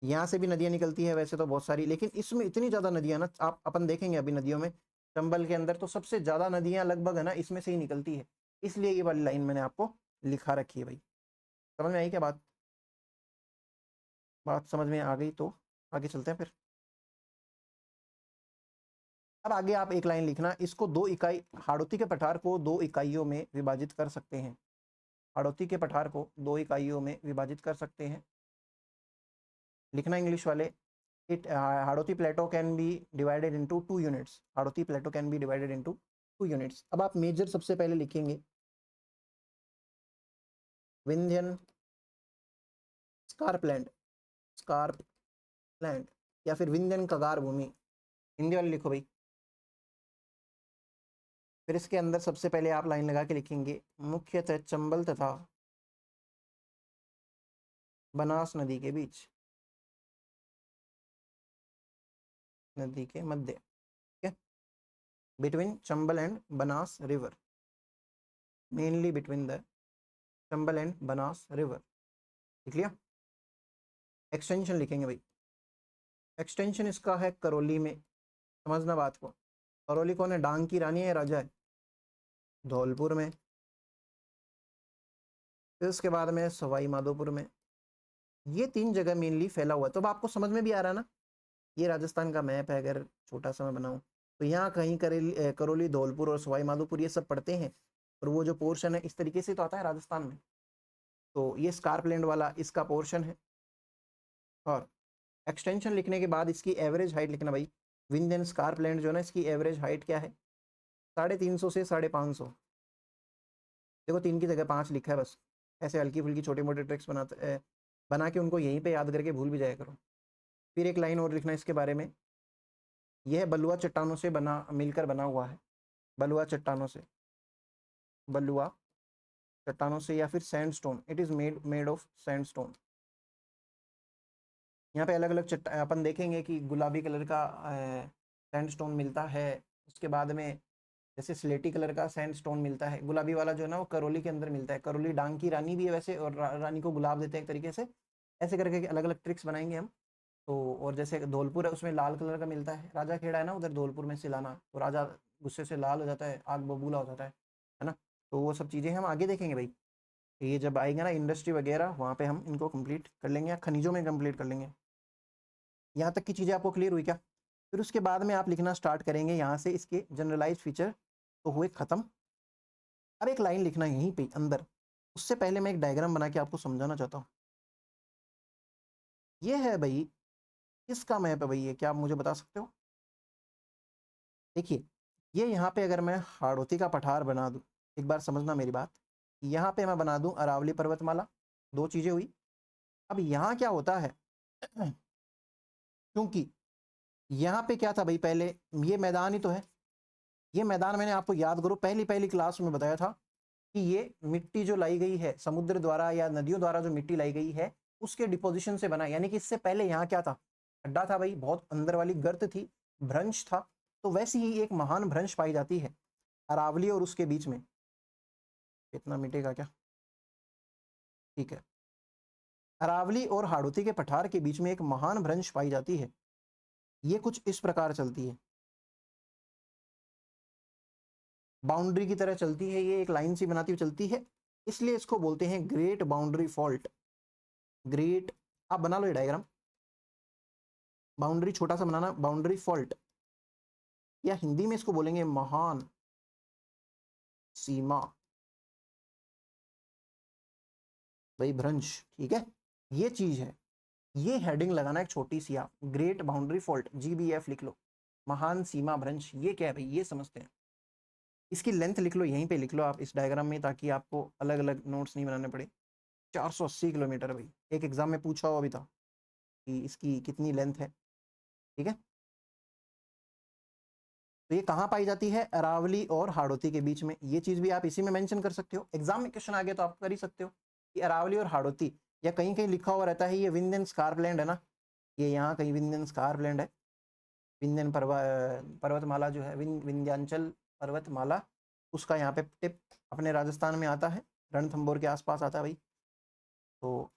यहाँ से भी नदियां निकलती है वैसे तो बहुत सारी, लेकिन इसमें इतनी ज़्यादा नदियां ना, आप अपन देखेंगे अभी नदियों में चंबल के अंदर तो सबसे ज़्यादा नदियां लगभग है ना इसमें से ही निकलती है। इसलिए ये वाली लाइन मैंने आपको लिखा रखी है भाई। समझ में आई क्या बात, बात समझ में आ गई तो आगे चलते हैं फिर। अब आगे आप एक लाइन लिखना, इसको दो इकाई, हाड़ौती के पठार को दो इकाइयों में विभाजित कर सकते हैं, हाड़ौती के पठार को दो इकाइयों में विभाजित कर सकते हैं। लिखना इंग्लिश वाले, it Hadoti plateau can be divided into 2 units, Hadoti plateau can be divided into 2 units। अब आप मेजर सबसे पहले लिखेंगे विंध्यन स्कारपलैंड, स्कारपलैंड या फिर विंध्यन कगार भूमि, हिंदी वाले लिखो भाई। फिर इसके अंदर सबसे पहले आप लाइन लगा के लिखेंगे मुख्यतः चंबल तथा बनास नदी के बीच, नदी के मध्य, ठीक है, between Chambal and Banas river, mainly between the Chambal and Banas river. लिख लिया। एक्सटेंशन लिखेंगे भाई, एक्सटेंशन इसका है करौली में। समझना बात को, करौली कौन है, डांग की रानी है, राजा है, धौलपुर में। फिर उसके बाद में सवाई माधोपुर में। ये तीन जगह मेनली फैला हुआ है। तो अब आपको समझ में भी आ रहा है ना, ये राजस्थान का मैप है, अगर छोटा सा मैं बनाऊं तो यहाँ कहीं करौली, धौलपुर और सवाई माधोपुर ये सब पड़ते हैं, और वो जो पोर्शन है इस तरीके से तो आता है राजस्थान में। तो ये स्कारपलैंड वाला इसका पोर्शन है। और एक्सटेंशन लिखने के बाद इसकी एवरेज हाइट लिखना भाई, विंध्यन स्कारपलैंड जो है ना इसकी एवरेज हाइट क्या है, 350 से 550। देखो 3 की जगह 5 लिखा है बस, ऐसे हल्की फुल्की छोटे मोटे ट्रिक्स बना के उनको यहीं पे याद करके भूल भी जाया करो। फिर एक लाइन और लिखना इसके बारे में, यह बलुआ चट्टानों से मिलकर बना हुआ है, बलुआ चट्टानों से, बलुआ चट्टानों से या फिर sandstone, it is made of sandstone. यहाँ पे अलग अलग अपन देखेंगे कि गुलाबी कलर का सैंडस्टोन मिलता है, उसके बाद में जैसे स्लेटी कलर का सैंडस्टोन मिलता है, गुलाबी वाला जो है ना वो करौली के अंदर मिलता है। करौली डांग की रानी भी है वैसे, और रानी को गुलाब देते हैं एक तरीके से। ऐसे करके अलग अलग ट्रिक्स बनाएंगे हम। तो और जैसे धौलपुर है उसमें लाल कलर का मिलता है, राजा खेड़ा है ना उधर धौलपुर में सिलाना, तो राजा गुस्से से लाल हो जाता है, आग बबूला हो जाता है ना। तो वो सब चीज़ें हम आगे देखेंगे भाई। ये जब आएंगे ना इंडस्ट्री वगैरह, वहाँ पे हम इनको कंप्लीट कर लेंगे, या खनिजों में कंप्लीट कर लेंगे। यहाँ तक की चीज़ें आपको क्लियर हुई क्या? फिर उसके बाद में आप लिखना स्टार्ट करेंगे यहाँ से, इसके जनरलाइज फीचर तो हुए ख़त्म। अब एक लाइन लिखना यहीं पे अंदर। उससे पहले मैं एक डायग्राम बना के आपको समझाना चाहता हूँ। ये है भाई, किसका मैप है भाई ये, क्या आप मुझे बता सकते हो? देखिए, ये यहाँ पे अगर मैं हाड़ौती का पठार बना दूँ, एक बार समझना मेरी बात, यहाँ पे मैं बना दूँ अरावली पर्वतमाला, दो चीज़ें हुई। अब यहाँ क्या होता है, क्योंकि यहाँ पे क्या था भाई, पहले ये मैदान ही तो है। ये मैदान मैंने आपको याद करो पहली पहली क्लास में बताया था कि ये मिट्टी जो लाई गई है समुद्र द्वारा या नदियों द्वारा, जो मिट्टी लाई गई है उसके डिपोजिशन से बना। यानी कि इससे पहले यहाँ क्या था, खड्डा था भाई, बहुत अंदर वाली गर्त थी, भ्रंश था। तो वैसी ही एक महान भ्रंश पाई जाती है अरावली और उसके बीच में। इतना मिटेगा क्या? ठीक है। अरावली और हाड़ौती के पठार के बीच में एक महान भ्रंश पाई जाती है। ये कुछ इस प्रकार चलती है, बाउंड्री की तरह चलती है, ये एक लाइन सी बनाती हुई चलती है, इसलिए इसको बोलते हैं ग्रेट बाउंड्री फॉल्ट। ग्रेट, आप बना लो ये डायग्राम, बाउंड्री छोटा सा बनाना, बाउंड्री फॉल्ट, या हिंदी में इसको बोलेंगे महान सीमा भाई भ्रंश। ठीक है, ये चीज है, ये हेडिंग लगाना एक छोटी सी, आप ग्रेट बाउंड्री फॉल्ट GBF लिख लो, महान सीमा भ्रंश। ये क्या है भाई, ये समझते हैं। इसकी लेंथ लिख लो, यहीं पे लिख लो आप इस डायग्राम में, ताकि आपको अलग अलग नोट्स नहीं बनाने पड़े। 480 किलोमीटर भाई, एक एग्जाम में पूछा हो अभी था कि इसकी कितनी लेंथ है। ठीक है, तो ये कहाँ पाई जाती है, अरावली और हाड़ौती के बीच में। ये चीज भी आप इसी में मेंशन कर सकते हो, एग्जाम में क्वेश्चन आ गया तो आप कर ही सकते हो कि अरावली और हाड़ौती, या कहीं कहीं लिखा हुआ रहता है ये विंध्यन स्कार्पलैंड है ना, ये यहाँ कहीं विंध्यन स्कार्पलैंड है। विंध्यन पर्वतमाला जो है, विंध्याचल पर्वतमाला, उसका यहाँ पे टिप अपने राजस्थान में आता है, रणथंभौर के आसपास आता है भाई। तो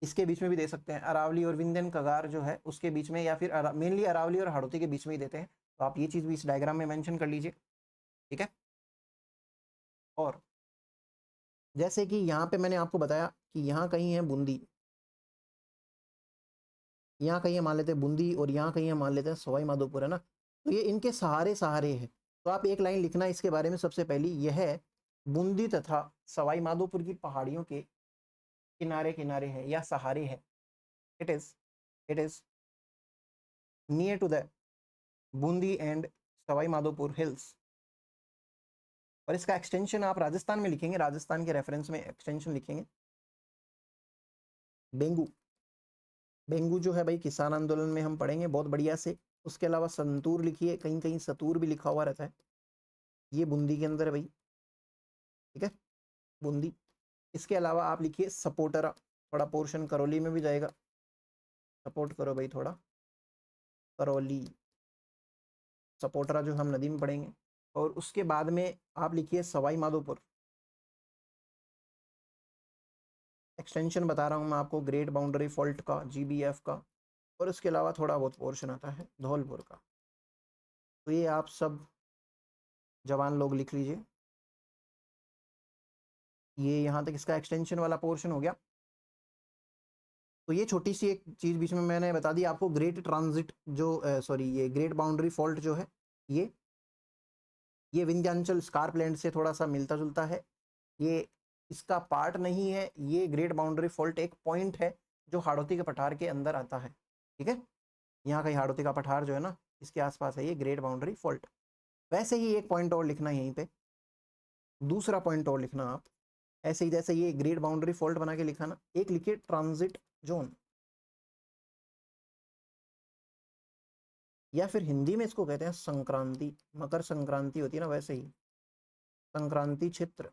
इसके बीच में भी दे सकते हैं, अरावली और विंध्यन कगार जो है उसके बीच में, या फिर मेनली अरावली और हाड़ौती के बीच में ही देते हैं। तो आप ये चीज़ भी इस डायग्राम में मेंशन कर लीजिए। ठीक है, और जैसे कि यहाँ पे मैंने आपको बताया कि यहाँ कहीं है बूंदी, यहाँ कहीं मान लेते हैं बूंदी, और यहाँ कहीं मान लेते हैं सवाई माधोपुर, है ना। तो ये इनके सहारे सहारे है। तो आप एक लाइन लिखना इसके बारे में, सबसे पहली यह बूंदी तथा सवाई माधोपुर की पहाड़ियों के किनारे किनारे है या सहारे है। It is near to the Bundi and Sawai Madhopur hills. और इसका एक्सटेंशन आप राजस्थान में लिखेंगे, राजस्थान के रेफरेंस में एक्सटेंशन लिखेंगे बेंगू। बेंगू जो है भाई किसान आंदोलन में हम पढ़ेंगे बहुत बढ़िया से। उसके अलावा संतूर लिखिए, कहीं कहीं सतूर भी लिखा हुआ रहता है, ये बूंदी के अंदर है भाई। ठीक है, बूंदी। इसके अलावा आप लिखिए सपोटरा, थोड़ा पोर्शन करौली में भी जाएगा, सपोर्ट करो भाई थोड़ा, करौली सपोटरा जो हम नदी में पढ़ेंगे। और उसके बाद में आप लिखिए सवाई माधोपुर, एक्सटेंशन बता रहा हूँ मैं आपको ग्रेट बाउंड्री फॉल्ट का, GBF का। और उसके अलावा थोड़ा बहुत पोर्शन आता है धौलपुर का। तो ये आप सब जवान लोग लिख लीजिए। ये यहाँ तक इसका एक्सटेंशन वाला पोर्शन हो गया। तो ये छोटी सी एक चीज़ बीच में मैंने बता दी आपको, ग्रेट ट्रांजिट जो सॉरी ये ग्रेट बाउंड्री फॉल्ट जो है, ये विंध्याचल स्कार्पलैंड से थोड़ा सा मिलता जुलता है। ये इसका पार्ट नहीं है, ये ग्रेट बाउंड्री फॉल्ट एक पॉइंट है जो हाड़ौती के पठार के अंदर आता है। ठीक है, यहाँ का हाड़ौती का पठार जो है ना, इसके आसपास है ये ग्रेट बाउंड्री फॉल्ट। वैसे ही एक पॉइंट और लिखना है यहीं पे, दूसरा पॉइंट और लिखना आप, ऐसे ही जैसे ये ग्रेट बाउंड्री फॉल्ट बना के लिखा ना, एक लिखिए ट्रांजिट जोन, या फिर हिंदी में इसको कहते हैं संक्रांति, मकर संक्रांति होती है ना वैसे ही संक्रांति क्षेत्र।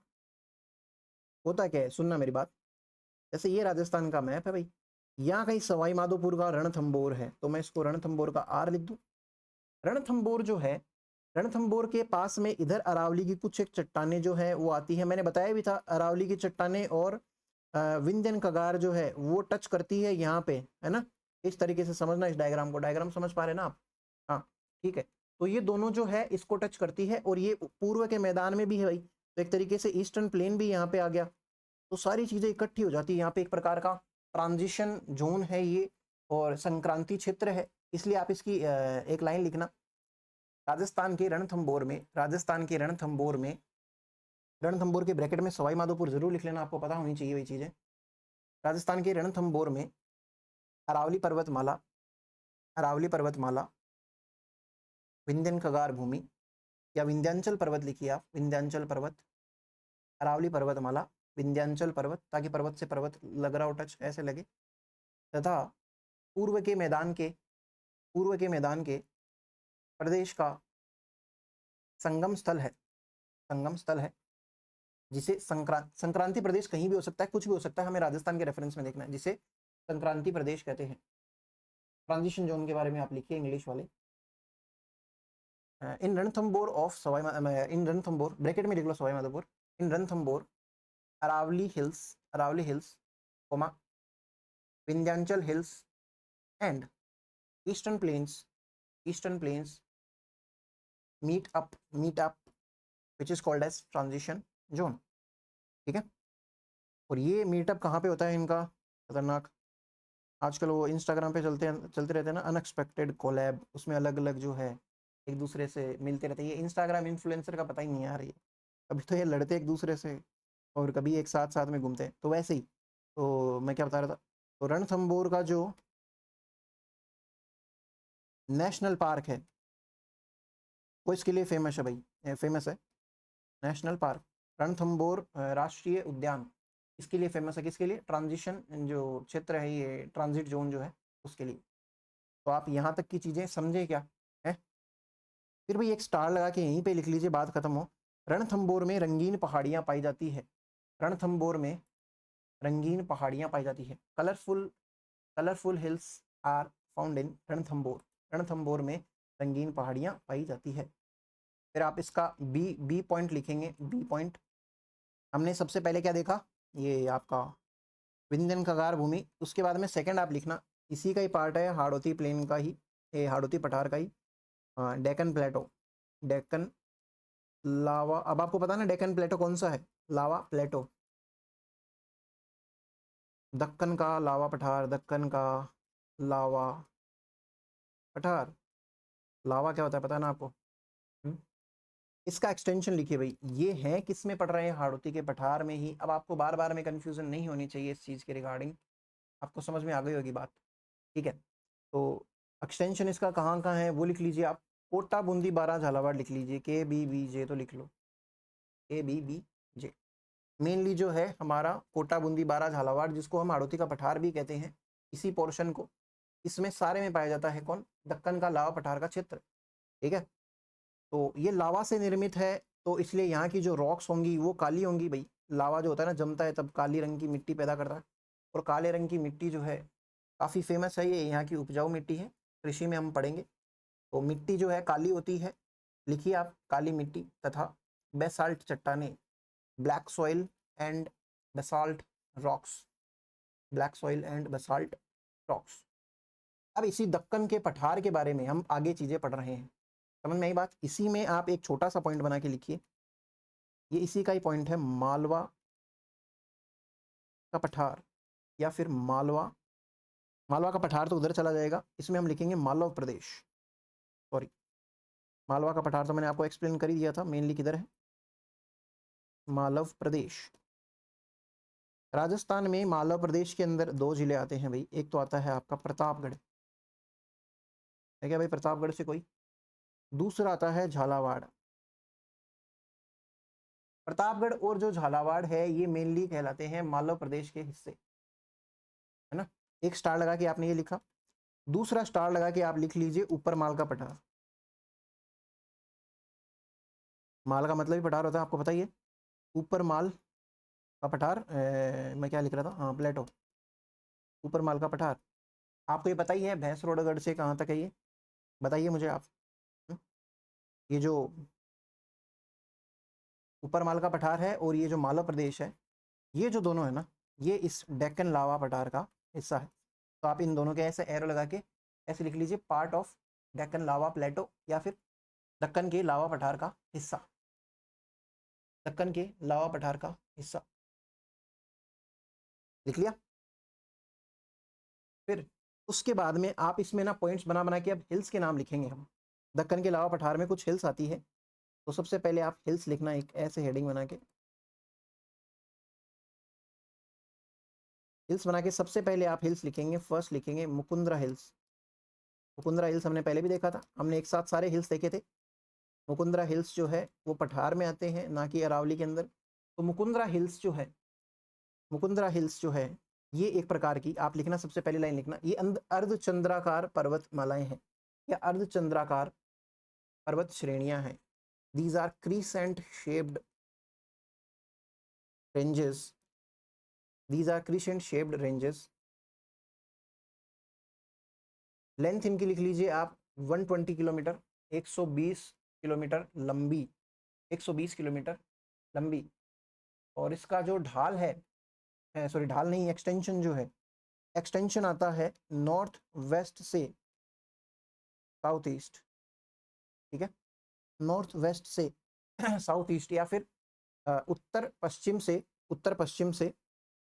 होता क्या है, सुनना मेरी बात, जैसे ये राजस्थान का मैप है भाई, यहाँ कहीं सवाई माधोपुर का रणथंभौर है, तो मैं इसको रणथंभौर का R लिख दूं। रणथंभौर जो है रणथंभौर के पास में इधर अरावली की कुछ एक चट्टानें जो है वो आती है, मैंने बताया भी था अरावली की चट्टानें और विंध्यन कगार जो है वो टच करती है यहाँ पे, है ना। इस तरीके से समझना इस डायग्राम को, डायग्राम समझ पा रहे ना आप? हाँ ठीक है। तो ये दोनों जो है इसको टच करती है और ये पूर्व के मैदान में भी है भाई, तो एक तरीके से ईस्टर्न प्लेन भी यहाँ पे आ गया, तो सारी चीजें इकट्ठी हो जाती है यहाँ पे, एक प्रकार का ट्रांजिशन जोन है ये और संक्रांति क्षेत्र है। इसलिए आप इसकी एक लाइन लिखना, राजस्थान के रणथंभौर में, राजस्थान के रणथंभौर में, रणथंभौर के ब्रैकेट में सवाई माधोपुर जरूर लिख लेना, आपको पता होनी चाहिए वही चीजें। राजस्थान के रणथंभौर में अरावली पर्वतमाला, अरावली पर्वतमाला, विंध्यन कगार भूमि या विंध्यांचल पर्वत लिखिए आप, विंध्यांचल पर्वत, अरावली पर्वतमाला, विंध्यांचल पर्वत, ताकि पर्वत से पर्वत लग रहा हो टच ऐसे लगे, तथा पूर्व के मैदान के, पूर्व के मैदान के प्रदेश का संगम स्थल है, संगम स्थल है जिसे संक्रांति प्रदेश कहीं भी हो सकता है, कुछ भी हो सकता है, हमें राजस्थान के रेफरेंस में देखना है, जिसे संक्रांति प्रदेश कहते हैं। ट्रांजिशन जोन के बारे में आप लिखिए इंग्लिश वाले। In Ranthambore of in Ranthambore bracket में लिख लो Sawai Madhopur, in Ranthambore Aravalli hills, Aravalli hills comma Vindhyachal hills and eastern plains, eastern plains meet up which is called as transition zone, ठीक है। और ये मीटअप कहाँ पे होता है इनका, खतरनाक, आजकल वो इंस्टाग्राम पे चलते रहते हैं ना अनएक्सपेक्टेड कोलैब, उसमें अलग अलग जो है एक दूसरे से मिलते रहते हैं। ये इंस्टाग्राम इन्फ्लुएंसर का पता ही नहीं यार, ये कभी तो ये लड़ते एक दूसरे से और कभी एक साथ साथ में घूमते हैं, तो वैसे ही। तो मैं क्या बता रहा था, तो रणथंभौर का जो नेशनल पार्क है वो इसके लिए फेमस है भाई, फेमस है नेशनल पार्क, रणथंभौर राष्ट्रीय उद्यान इसके लिए फेमस है, किसके लिए, ट्रांजिशन जो क्षेत्र है ये ट्रांजिट जोन जो है उसके लिए। तो आप यहाँ तक की चीज़ें समझे क्या है। फिर भाई एक स्टार लगा के यहीं पे लिख लीजिए, बात खत्म हो। रणथंभौर में रंगीन पहाड़ियाँ पाई जाती है, रणथंभौर में रंगीन पहाड़ियाँ पाई जाती है, colourful hills are found in Ranthambore, Ranthambore में रंगीन पहाड़ियाँ पाई जाती है। फिर आप इसका बी पॉइंट लिखेंगे, बी पॉइंट। हमने सबसे पहले क्या देखा, ये आपका विंध्यन कगार भूमि, उसके बाद में सेकंड आप लिखना इसी का ही पार्ट है, हाड़ौती प्लेन का ही, हाड़ौती पठार का ही, डेक्कन प्लेटो, डेक्कन लावा। अब आपको पता ना डेक्कन प्लेटो कौन सा है, लावा प्लेटो, दक्कन का लावा पठार, दक्कन का लावा पठार, लावा क्या होता है पता है ना आपको? इसका एक्सटेंशन लिखिए भाई, ये है किस में पढ़ रहे हैं, हाड़ौती के पठार में ही। अब आपको बार बार में कंफ्यूजन नहीं होनी चाहिए इस चीज़ के रिगार्डिंग, आपको समझ में आ गई होगी बात, ठीक है। तो एक्सटेंशन इसका कहाँ कहाँ है वो लिख लीजिए आप, कोटा बूंदी बारा झालावाड़ लिख लीजिए, KBBJ तो लिख लो, KBBJ। मेनली जो है हमारा कोटा बूंदी बारा झालावाड़, जिसको हम हाड़ौती का पठार भी कहते हैं, इसी पोर्शन को, इसमें सारे में पाया जाता है कौन, दक्कन का लावा पठार का क्षेत्र, ठीक है। तो ये लावा से निर्मित है, तो इसलिए यहाँ की जो रॉक्स होंगी वो काली होंगी भाई, लावा जो होता है ना जमता है तब काली रंग की मिट्टी पैदा करता है, और काले रंग की मिट्टी जो है काफ़ी फेमस है, ये यहाँ की उपजाऊ मिट्टी है, कृषि में हम पढ़ेंगे। तो मिट्टी जो है काली होती है, लिखिए आप काली मिट्टी, तथा बेसाल्ट चट्टानें, black soil and basalt rocks, black soil and basalt rocks. अब इसी दक्कन के पठार के बारे में हम आगे चीज़ें पढ़ रहे हैं, समझ में आई बात। इसी में आप एक छोटा सा पॉइंट बना के लिखिए, ये इसी का ही पॉइंट है, मालवा का पठार या फिर मालवा, मालवा का पठार तो उधर चला जाएगा, इसमें हम लिखेंगे मालव प्रदेश, सॉरी मालवा का पठार तो मैंने आपको एक्सप्लेन कर ही दिया था, मेनली किधर है, मालव प्रदेश। राजस्थान में मालव प्रदेश के अंदर दो जिले आते हैं भाई, एक तो आता है आपका प्रतापगढ़, है क्या भाई, प्रतापगढ़ से कोई, दूसरा आता है झालावाड़। प्रतापगढ़ और जो झालावाड़ है ये मेनली कहलाते हैं मालव प्रदेश के हिस्से, है ना। एक स्टार लगा के आपने ये लिखा, दूसरा स्टार लगा के आप लिख लीजिए ऊपर माल का पठार, माल का मतलब ही पठार होता है, आपको बताइए, ऊपर माल का पठार, मैं क्या लिख रहा था, हाँ प्लेटो, ऊपर माल का पठार। आपको ये पता ही है भैंसरोडगढ़ से कहाँ तक है ये, बताइए मुझे आप। ये जो ऊपर माल का पठार है और ये जो मालवा प्रदेश है, ये जो दोनों है ना, ये इस डेक्कन लावा पठार का हिस्सा है। तो आप इन दोनों के ऐसे एरो लगा के ऐसे लिख लीजिए, पार्ट ऑफ डेक्कन लावा प्लेटो, या फिर दक्कन के लावा पठार का हिस्सा, दक्कन के लावा पठार का हिस्सा। लिख लिया। फिर उसके बाद में आप इसमें ना पॉइंट्स बना बना के अब हिल्स के नाम लिखेंगे हम। दक्कन के लावा पठार में कुछ हिल्स आती है, तो सबसे पहले आप हिल्स लिखना एक ऐसे हेडिंग बना के, हिल्स बना के सबसे पहले आप हिल्स लिखेंगे। फर्स्ट लिखेंगे मुकुंदरा हिल्स। मुकुंदरा हिल्स हमने पहले भी देखा था, हमने एक साथ सारे हिल्स देखे थे। मुकुंदरा हिल्स जो है वो पठार में आते हैं, ना कि अरावली के अंदर। तो मुकुंदरा हिल्स जो है, मुकुंदरा हिल्स जो है, ये एक प्रकार की, आप लिखना सबसे पहली लाइन लिखना, ये अर्धचंद्राकार पर्वतमालाएं हैं या अर्धचंद्राकार पर्वत श्रेणियां हैं। These are crescent shaped ranges, these are crescent shaped ranges. Length इनकी लिख लीजिए आप 120 किलोमीटर, 120 किलोमीटर लंबी, 120 किलोमीटर लंबी। और इसका जो ढाल है, सॉरी ढाल नहीं, एक्सटेंशन जो है, एक्सटेंशन आता है नॉर्थ वेस्ट से साउथ ईस्ट। ठीक है, नॉर्थ वेस्ट से साउथ ईस्ट, या फिर उत्तर पश्चिम से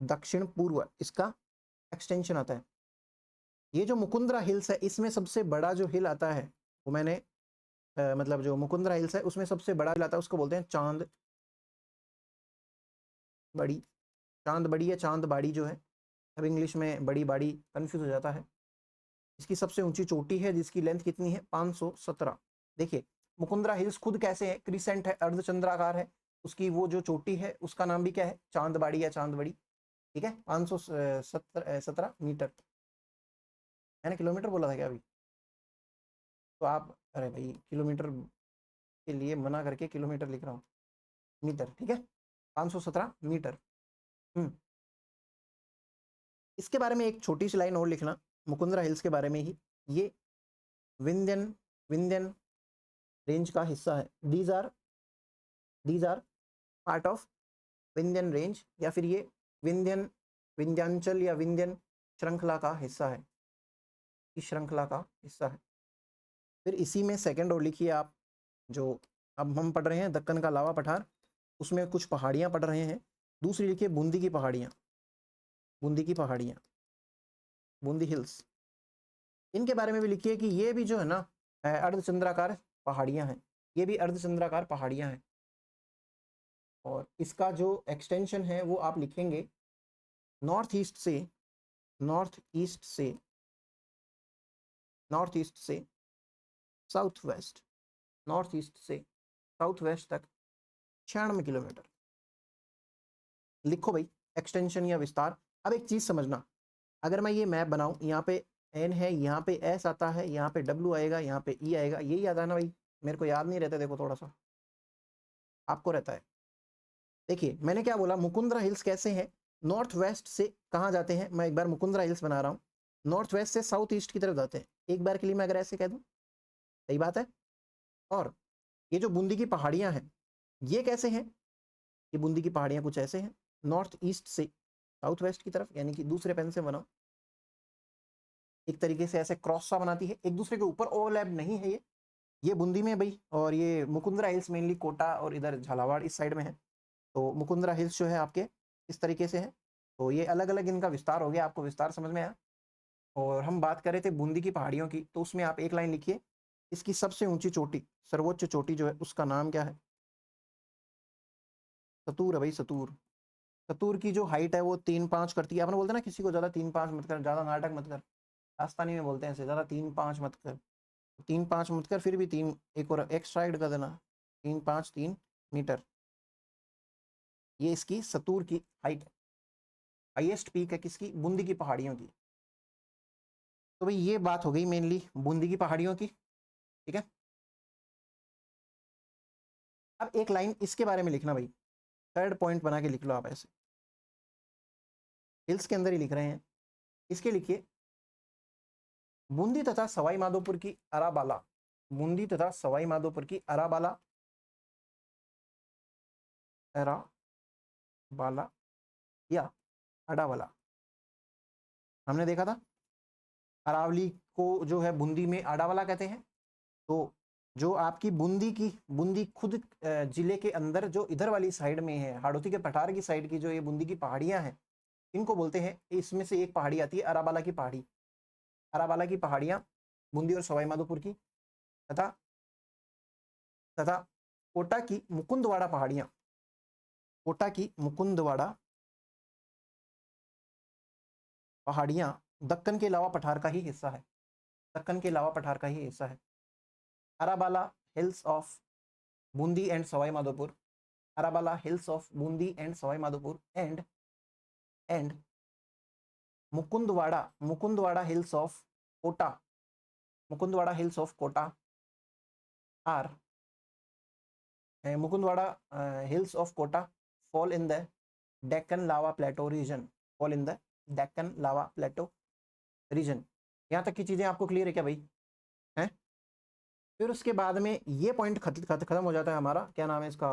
दक्षिण पूर्व, इसका एक्सटेंशन आता है। ये जो मुकुंदरा हिल्स है, इसमें सबसे बड़ा जो हिल आता है वो मैंने मतलब जो मुकुंदरा हिल्स है उसमें सबसे बड़ा हिल आता है, उसको बोलते हैं चांद बड़ी, चांद बड़ी या चांद बाड़ी जो है, अब इंग्लिश में बड़ी बाड़ी कंफ्यूज हो जाता है। इसकी सबसे ऊंची चोटी है जिसकी लेंथ कितनी है, 517। देखिए मुकुंदरा हिल्स खुद कैसे है, क्रिसेंट है, अर्धचंद्राकार है। उसकी वो जो चोटी है उसका नाम भी क्या है, चांदबाड़ी या चांदबड़ी। ठीक है, 517 मीटर। मैंने किलोमीटर बोला था क्या अभी? तो आप, अरे भाई किलोमीटर के लिए मना करके किलोमीटर लिख रहा हूँ, मीटर। ठीक है, 517 मीटर। इसके बारे में एक छोटी सी लाइन और लिखना मुकुंदरा हिल्स के बारे में ही, ये विंध्यन विंध्यन रेंज का हिस्सा है। These are part of Vindhyan range, या फिर ये विंध्यांचल या विंध्यन श्रृंखला का हिस्सा है, इस श्रृंखला का हिस्सा है। फिर इसी में सेकंड और लिखिए आप, जो अब हम पढ़ रहे हैं दक्कन का लावा पठार, उसमें कुछ पहाड़ियाँ पढ़ रहे हैं। दूसरी लिखिए बूंदी की पहाड़ियाँ, बूंदी की पहाड़ियाँ, बूंदी हिल्स। इनके बारे में भी लिखिए कि ये भी जो है ना अर्धचंद्राकार पहाड़ियाँ हैं, ये भी अर्धचंद्राकार पहाड़ियाँ हैं। और इसका जो एक्सटेंशन है वो आप लिखेंगे नॉर्थ ईस्ट से, नॉर्थ ईस्ट से, नॉर्थ ईस्ट से साउथ वेस्ट, नॉर्थ ईस्ट से साउथ वेस्ट तक 96 किलोमीटर। लिखो भाई एक्सटेंशन या विस्तार। अब एक चीज़ समझना, अगर मैं ये मैप बनाऊं, यहाँ पे एन है, यहाँ पे एस आता है, यहाँ पे डब्ल्यू आएगा, यहाँ पे ई आएगा, यही आता है ना भाई? मेरे को याद नहीं रहता, देखो थोड़ा सा आपको रहता है। देखिए मैंने क्या बोला, मुकुंदरा हिल्स कैसे हैं, नॉर्थ वेस्ट से कहाँ जाते हैं, मैं एक बार मुकुंदरा हिल्स बना रहा हूँ, नॉर्थ वेस्ट से साउथ ईस्ट की तरफ जाते हैं। एक बार के लिए मैं अगर ऐसे कह दूँ, सही बात है। और ये जो बूंदी की पहाड़ियाँ हैं, ये कैसे हैं, ये बूंदी की पहाड़ियाँ कुछ ऐसे हैं, नॉर्थ ईस्ट से साउथ वेस्ट की तरफ, यानी कि दूसरे पेन से बनाओ, एक तरीके से ऐसे क्रॉस सा बनाती है, एक दूसरे के ऊपर ओवरलैप नहीं है ये बूंदी में भाई। और ये मुकुंदरा हिल्स मेनली कोटा और इधर झालावाड़ इस साइड में है। तो मुकुंदरा हिल्स जो है आपके इस तरीके से है। तो ये अलग अलग इनका विस्तार हो गया, आपको विस्तार समझ में आया। और हम बात कर रहे थे बूंदी की पहाड़ियों की, तो उसमें आप एक लाइन लिखिए, इसकी सबसे ऊंची चोटी, सर्वोच्च चोटी जो है उसका नाम क्या है, सतूर है भाई, सतूर। सतूर की जो हाइट है वो 3-5 करती है। आपने बोलते ना किसी को ज़्यादा 3-5 मत कर, ज़्यादा नाटक मत कर, राजस्थानी में बोलते हैं ऐसे, ज़्यादा 3-5 मत कर, 3-5 मत कर, फिर भी 3 एक और एक्स्ट्रा ऐड कर देना, 3 मीटर। ये इसकी सतूर की हाइट है, हाईएस्ट पीक है किसकी, बूंदी की पहाड़ियों की। तो भाई ये बात हो गई मेनली बूंदी की पहाड़ियों की। ठीक है, अब एक लाइन इसके बारे में लिखना भाई, थर्ड पॉइंट बना के लिख लो आप ऐसे, हिल्स के अंदर ही लिख रहे हैं, इसके लिखिए बूंदी तथा सवाई माधोपुर की अराबाला, बूंदी तथा सवाई माधोपुर की अराबाला या अडावाला। हमने देखा था अरावली को जो है बूंदी में अडावाला कहते हैं। तो जो आपकी बूंदी खुद जिले के अंदर जो इधर वाली साइड में है, हाड़ौती के पठार की साइड की जो ये बूंदी की पहाड़ियां हैं, इनको बोलते हैं, इसमें से एक पहाड़ी आती है अराबाला की पहाड़ी। अराबाला की पहाड़ियां बूंदी और सवाई माधोपुर की तथा तथा कोटा की मुकुंदवाड़ा पहाड़ियां, कोटा की मुकुंदवाड़ा पहाड़ियां दक्कन के अलावा पठार का ही हिस्सा है, दक्कन के अलावा पठार का ही हिस्सा है। अराबाला hills of Bundi and Sawai Madhopur, अराबाला hills of Bundi and Sawai Madhopur and Mukundwara hills of Kota, Mukundwara hills of Kota are Mukundwara hills of Kota fall in the Deccan lava plateau region, fall in the Deccan lava plateau region। यहाँ तक की चीजें आपको क्लियर है क्या भाई? हैं? फिर उसके बाद में ये पॉइंट खत्म हो जाता है हमारा, क्या नाम है इसका,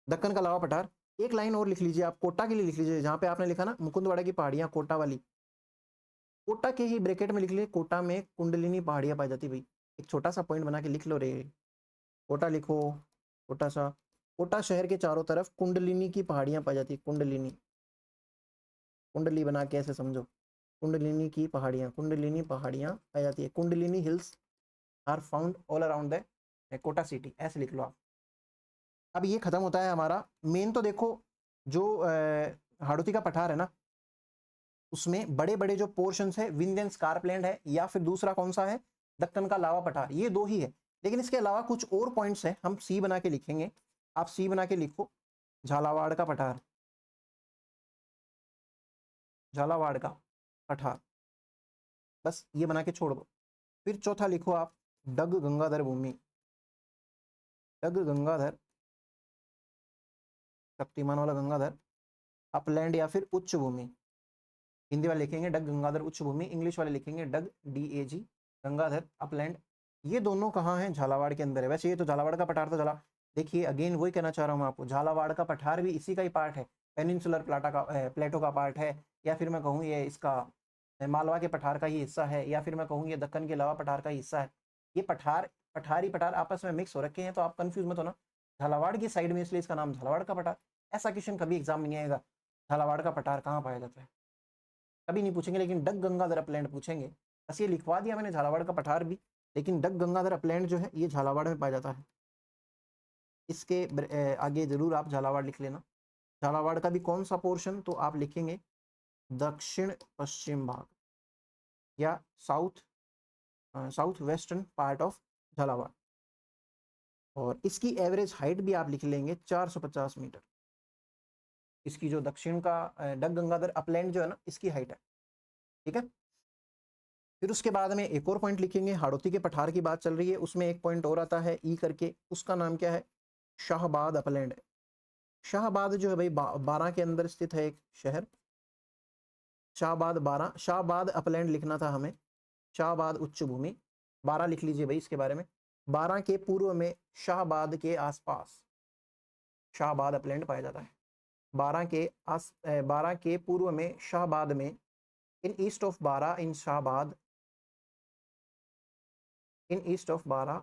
दक्कन का लावा पठार। एक लाइन और लिख लीजिए आप कोटा के लिए, लिख लीजिए जहाँ पे आपने लिखा ना मुकुंदवाड़ा की पहाड़ियाँ, कोटा वाली, कोटा के ही ब्रैकेट में लिख लीजिए, कोटा में कुंडलिनी पहाड़ियाँ पाई जाती। भाई एक छोटा सा पॉइंट बना के लिख लो रे, कोटा लिखो, छोटा सा। कोटा शहर के चारों तरफ कुंडलिनी की पहाड़ियां पाई जाती है, कुंडलिनी, कुंडली बना के ऐसे समझो, कुंडलिनी की पहाड़ियां, कुंडलिनी पहाड़ियां पाई जाती है, Kundalini hills are found all around the Kota city, ऐसे लिख लो आप। अब ये खत्म होता है हमारा मेन। तो देखो जो हाड़ौती का पठार है ना, उसमें बड़े बड़े जो पोर्शंस है विंध्य स्कार्पलैंड है, या फिर दूसरा कौन सा है, दक्कन का लावा पठार, ये दो ही है। लेकिन इसके अलावा कुछ और पॉइंट्स हैं, हम सी बना के लिखेंगे, आप सी बना के लिखो, झालावाड़ का पठार, झालावाड़ का पठार, बस ये बना के छोड़ दो। फिर चौथा लिखो आप डग गंगाधर भूमि, डग गंगाधर, शक्तिमान वाला गंगाधर, अपलैंड या फिर उच्च भूमि। हिंदी वाले लिखेंगे डग गंगाधर उच्च भूमि, इंग्लिश वाले लिखेंगे डग DAG गंगाधर अपलैंड। ये दोनों कहाँ हैं? झालावाड़ के अंदर है। वैसे ये तो झालावाड़ का पठार, तो देखिए अगेन वही कहना चाह रहा हूँ आपको, झालावाड़ का पठार भी इसी का ही पार्ट है, पेनिनसुलर प्लेटो का पार्ट है, या फिर मैं कहूँ ये इसका मालवा के पठार का ही हिस्सा है, या फिर मैं कहूँ ये दक्कन के अलावा पठार का हिस्सा है। ये पठार आपस में मिक्स हो रखे हैं, तो आप कंफ्यूज मत होना, झालावाड़ की साइड में इसलिए इसका नाम झालावाड़ का पठार। ऐसा क्वेश्चन कभी एग्जाम में नहीं आएगा, झालावाड़ का पठार कहाँ पाया जाता है, कभी नहीं पूछेंगे। लेकिन डग गंगाधर अपलैंड पूछेंगे। बस ये लिखवा दिया मैंने झालावाड़ का पठार भी, लेकिन डग गंगाधर अपलैंड जो है ये झालावाड़ में पाया जाता है। इसके आगे जरूर आप झालावाड़ लिख लेना। झालावाड़ का भी कौन सा पोर्शन, तो आप लिखेंगे दक्षिण पश्चिम भाग या south western part of Jhalawar. और इसकी एवरेज हाइट भी आप लिख लेंगे 450 मीटर। इसकी जो दक्षिण का डग गंगाधर अपलैंड जो है ना, इसकी हाइट है, ठीक है। फिर उसके बाद में एक और पॉइंट लिखेंगे, हाड़ौती के पठार की बात चल रही है, उसमें एक पॉइंट और आता है ई करके, उसका नाम क्या है, शाहबाद अपलैंड। शाहबाद जो है भाई बारां के अंदर स्थित है एक शहर, शाहबाद बारां, शाहबाद अपलैंड लिखना था हमें, शाहबाद उच्च भूमि, बारां लिख लीजिए भाई इसके बारे में। बारां के पूर्व में शाहबाद के आसपास शाहबाद अपलैंड पाया जाता है। बारां के पूर्व में शाहबाद में, in east of Baran in Shahabad, in east of Baran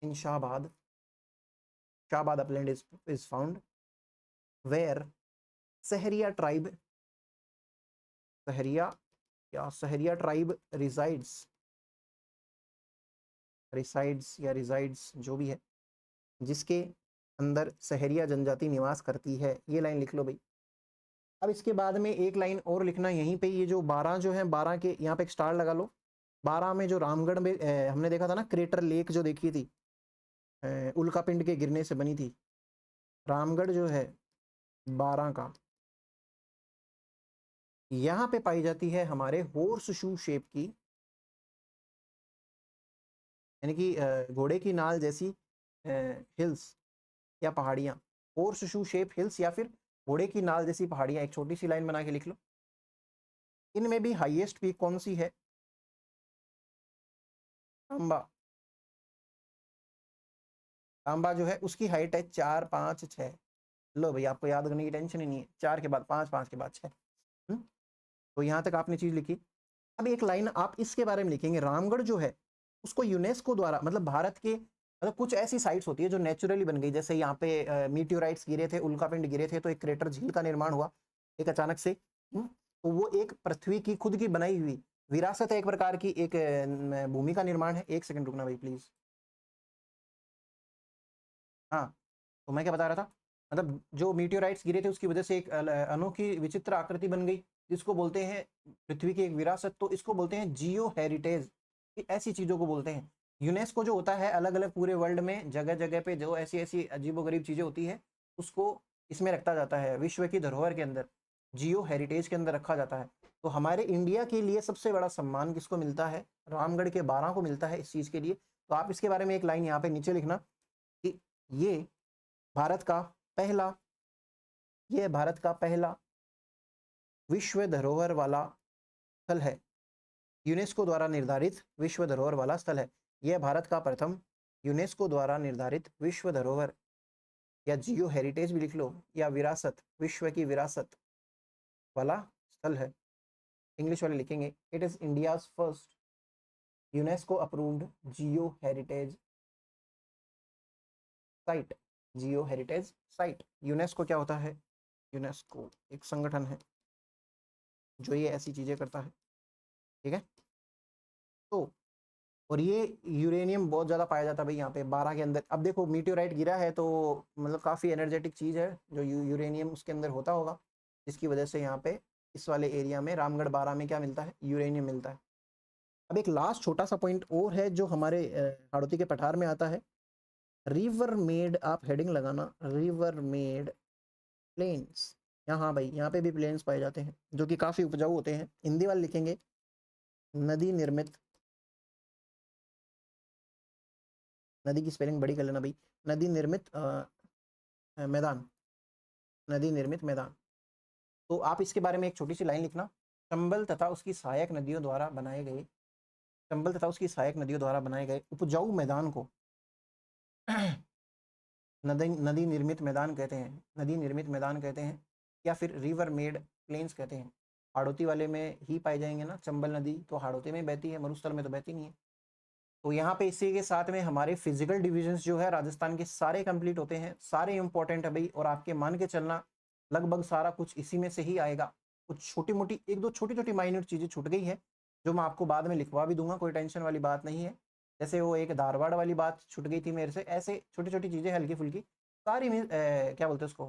in Shahabad, Shahabad upland is found where Sahariya tribe, Sahariya tribe resides जो भी है, जिसके अंदर सहरिया जनजाति निवास करती है। ये लाइन लिख लो भाई। अब इसके बाद में एक लाइन और लिखना यहीं पे, ये जो बारां जो है, बारां के यहाँ पे एक स्टार लगा लो। बारां में जो रामगढ़ में हमने देखा था ना क्रेटर लेक जो देखी थी, उल्कापिंड के गिरने से बनी थी, रामगढ़ जो है बारां का, यहाँ पे पाई जाती है हमारे हॉर्स शू शेप की, यानी कि घोड़े की नाल जैसी हिल्स या पहाड़ियाँ, हॉर्स शू शेप हिल्स या फिर घोड़े की नाल जैसी पहाड़ियाँ। एक छोटी सी लाइन बना के लिख लो। इनमें भी हाईएस्ट पीक कौन सी है? तांबा, तांबा जो है उसकी हाइट है 4, 5, 6। लो भाई, आपको याद करने की टेंशन ही नहीं है, 4 के बाद 5, 5 के बाद 6। तो यहाँ तक आपने चीज लिखी। अब एक लाइन आप इसके बारे में लिखेंगे, रामगढ़ जो है उसको यूनेस्को द्वारा, मतलब भारत के, मतलब कुछ ऐसी साइट्स होती है जो नेचुरली बन गई, जैसे यहाँ पे मीटियोराइट्स गिरे थे, उल्कापिंड गिरे थे, तो एक क्रेटर झील का निर्माण हुआ एक अचानक से। तो वो एक पृथ्वी की खुद की बनाई हुई विरासत है, एक प्रकार की, एक भूमि का निर्माण है। एक सेकंड रुकना भाई प्लीज। हाँ, तो मैं क्या बता रहा था, मतलब जो मीटियोराइट्स गिरे थे उसकी वजह से एक अनोखी विचित्र आकृति बन गई, जिसको बोलते हैं पृथ्वी की एक विरासत। तो इसको बोलते हैं जियो हेरिटेज, ऐसी चीजों को बोलते हैं। यूनेस्को जो होता है, अलग अलग पूरे वर्ल्ड में जगह जगह पे जो ऐसी ऐसी अजीबोगरीब चीजें होती है, उसको इसमें रखा जाता है, विश्व की धरोहर के अंदर, जियो हेरिटेज के अंदर रखा जाता है। तो हमारे इंडिया के लिए सबसे बड़ा सम्मान किसको मिलता है? रामगढ़ के 12 को मिलता है इस चीज के लिए। तो आप इसके बारे में एक लाइन यहाँ पे नीचे लिखना कि ये भारत का पहला, ये भारत का पहला विश्व धरोहर वाला स्थल है, यूनेस्को द्वारा निर्धारित विश्व धरोहर वाला स्थल है। यह भारत का प्रथम यूनेस्को द्वारा निर्धारित विश्व धरोहर, या जियो हेरिटेज भी लिख लो, या विरासत, विश्व की विरासत वाला स्थल है। इंग्लिश वाले लिखेंगे, it is India's first UNESCO approved Jio heritage site. Jio heritage site. UNESCO क्या होता है? यूनेस्को एक संगठन है जो ये ऐसी चीजें करता है, ठीक है। तो और ये यूरेनियम बहुत ज़्यादा पाया जाता है भाई यहाँ पे 12 के अंदर। अब देखो मीटियोराइट गिरा है तो मतलब काफ़ी एनर्जेटिक चीज़ है, जो यूरेनियम उसके अंदर होता होगा, जिसकी वजह से यहाँ पे इस वाले एरिया में रामगढ़ 12 में क्या मिलता है? यूरेनियम मिलता है। अब एक लास्ट छोटा सा पॉइंट और है जो हमारे हाड़ौती के पठार में आता है, रिवर मेड, आप हेडिंग लगाना, रिवर मेड प्लेन्स। यहाँ भाई, यहाँ पे भी प्लेन्स पाए जाते हैं जो कि काफ़ी उपजाऊ होते हैं। हिंदी वाले लिखेंगे नदी निर्मित, नदी की स्पेलिंग बड़ी कर लेना भाई, नदी निर्मित मैदान, नदी निर्मित मैदान। तो आप इसके बारे में एक छोटी सी लाइन लिखना, चंबल तथा उसकी सहायक नदियों द्वारा बनाए गए, चंबल तथा उसकी सहायक नदियों द्वारा बनाए गए उपजाऊ मैदान को नदी नदी निर्मित मैदान कहते हैं, नदी निर्मित मैदान कहते हैं, या फिर रिवर मेड प्लेन्स कहते हैं। हाड़ौती वाले में ही पाए जाएंगे ना, चंबल नदी तो हाड़ौती में बहती है, मरुस्थल में तो बहती नहीं है। तो यहाँ पे इसी के साथ में हमारे फिजिकल डिविजन्स जो है राजस्थान के सारे कंप्लीट होते हैं, सारे इंपॉर्टेंट है भाई। और आपके मान के चलना लगभग सारा कुछ इसी में से ही आएगा। कुछ छोटी मोटी, एक दो छोटी छोटी माइन्यूट चीज़ें छूट गई है, जो मैं आपको बाद में लिखवा भी दूंगा, कोई टेंशन वाली बात नहीं है। जैसे वो एक धारवाड़ वाली बात छूट गई थी मेरे से, ऐसे छोटी छोटी चीज़ें हल्की फुल्की सारी मिस, क्या बोलते हैं उसको,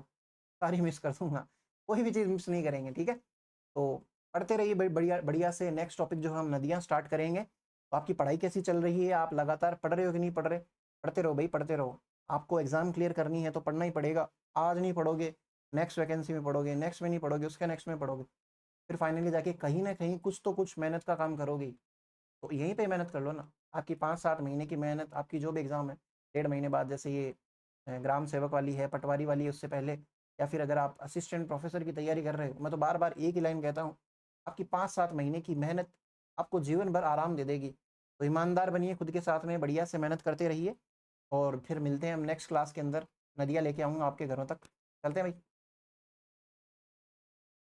सारी मिस कर दूंगा, कोई भी चीज़ मिस नहीं करेंगे, ठीक है। तो पढ़ते रहिए बढ़िया बढ़िया से। नेक्स्ट टॉपिक जो हम नदियाँ स्टार्ट करेंगे। तो आपकी पढ़ाई कैसी चल रही है? आप लगातार पढ़ रहे हो कि नहीं पढ़ रहे? पढ़ते रहो भाई, पढ़ते रहो। आपको एग्जाम क्लियर करनी है तो पढ़ना ही पड़ेगा। आज नहीं पढ़ोगे, नेक्स्ट वैकेंसी में पढ़ोगे, नेक्स्ट में नहीं पढ़ोगे, उसके नेक्स्ट में पढ़ोगे, फिर फाइनली जाके कहीं ना कहीं कुछ तो कुछ मेहनत का काम करोगे। तो यहीं पे मेहनत कर लो ना। आपकी 5-7 महीने की मेहनत, आपकी जो भी एग्ज़ाम है 1.5 महीने बाद, जैसे ये ग्राम सेवक वाली है, पटवारी वाली है उससे पहले, या फिर अगर आप असिस्टेंट प्रोफेसर की तैयारी कर रहे हो, मैं तो बार बार एक ही लाइन कहता हूँ, आपकी 5-7 महीने की मेहनत आपको जीवन भर आराम दे देगी। तो ईमानदार बनिए, खुद के साथ में बढ़िया से मेहनत करते रहिए, और फिर मिलते हैं हम नेक्स्ट क्लास के अंदर। नदियाँ लेके आऊँगा आपके घरों तक। चलते हैं भाई।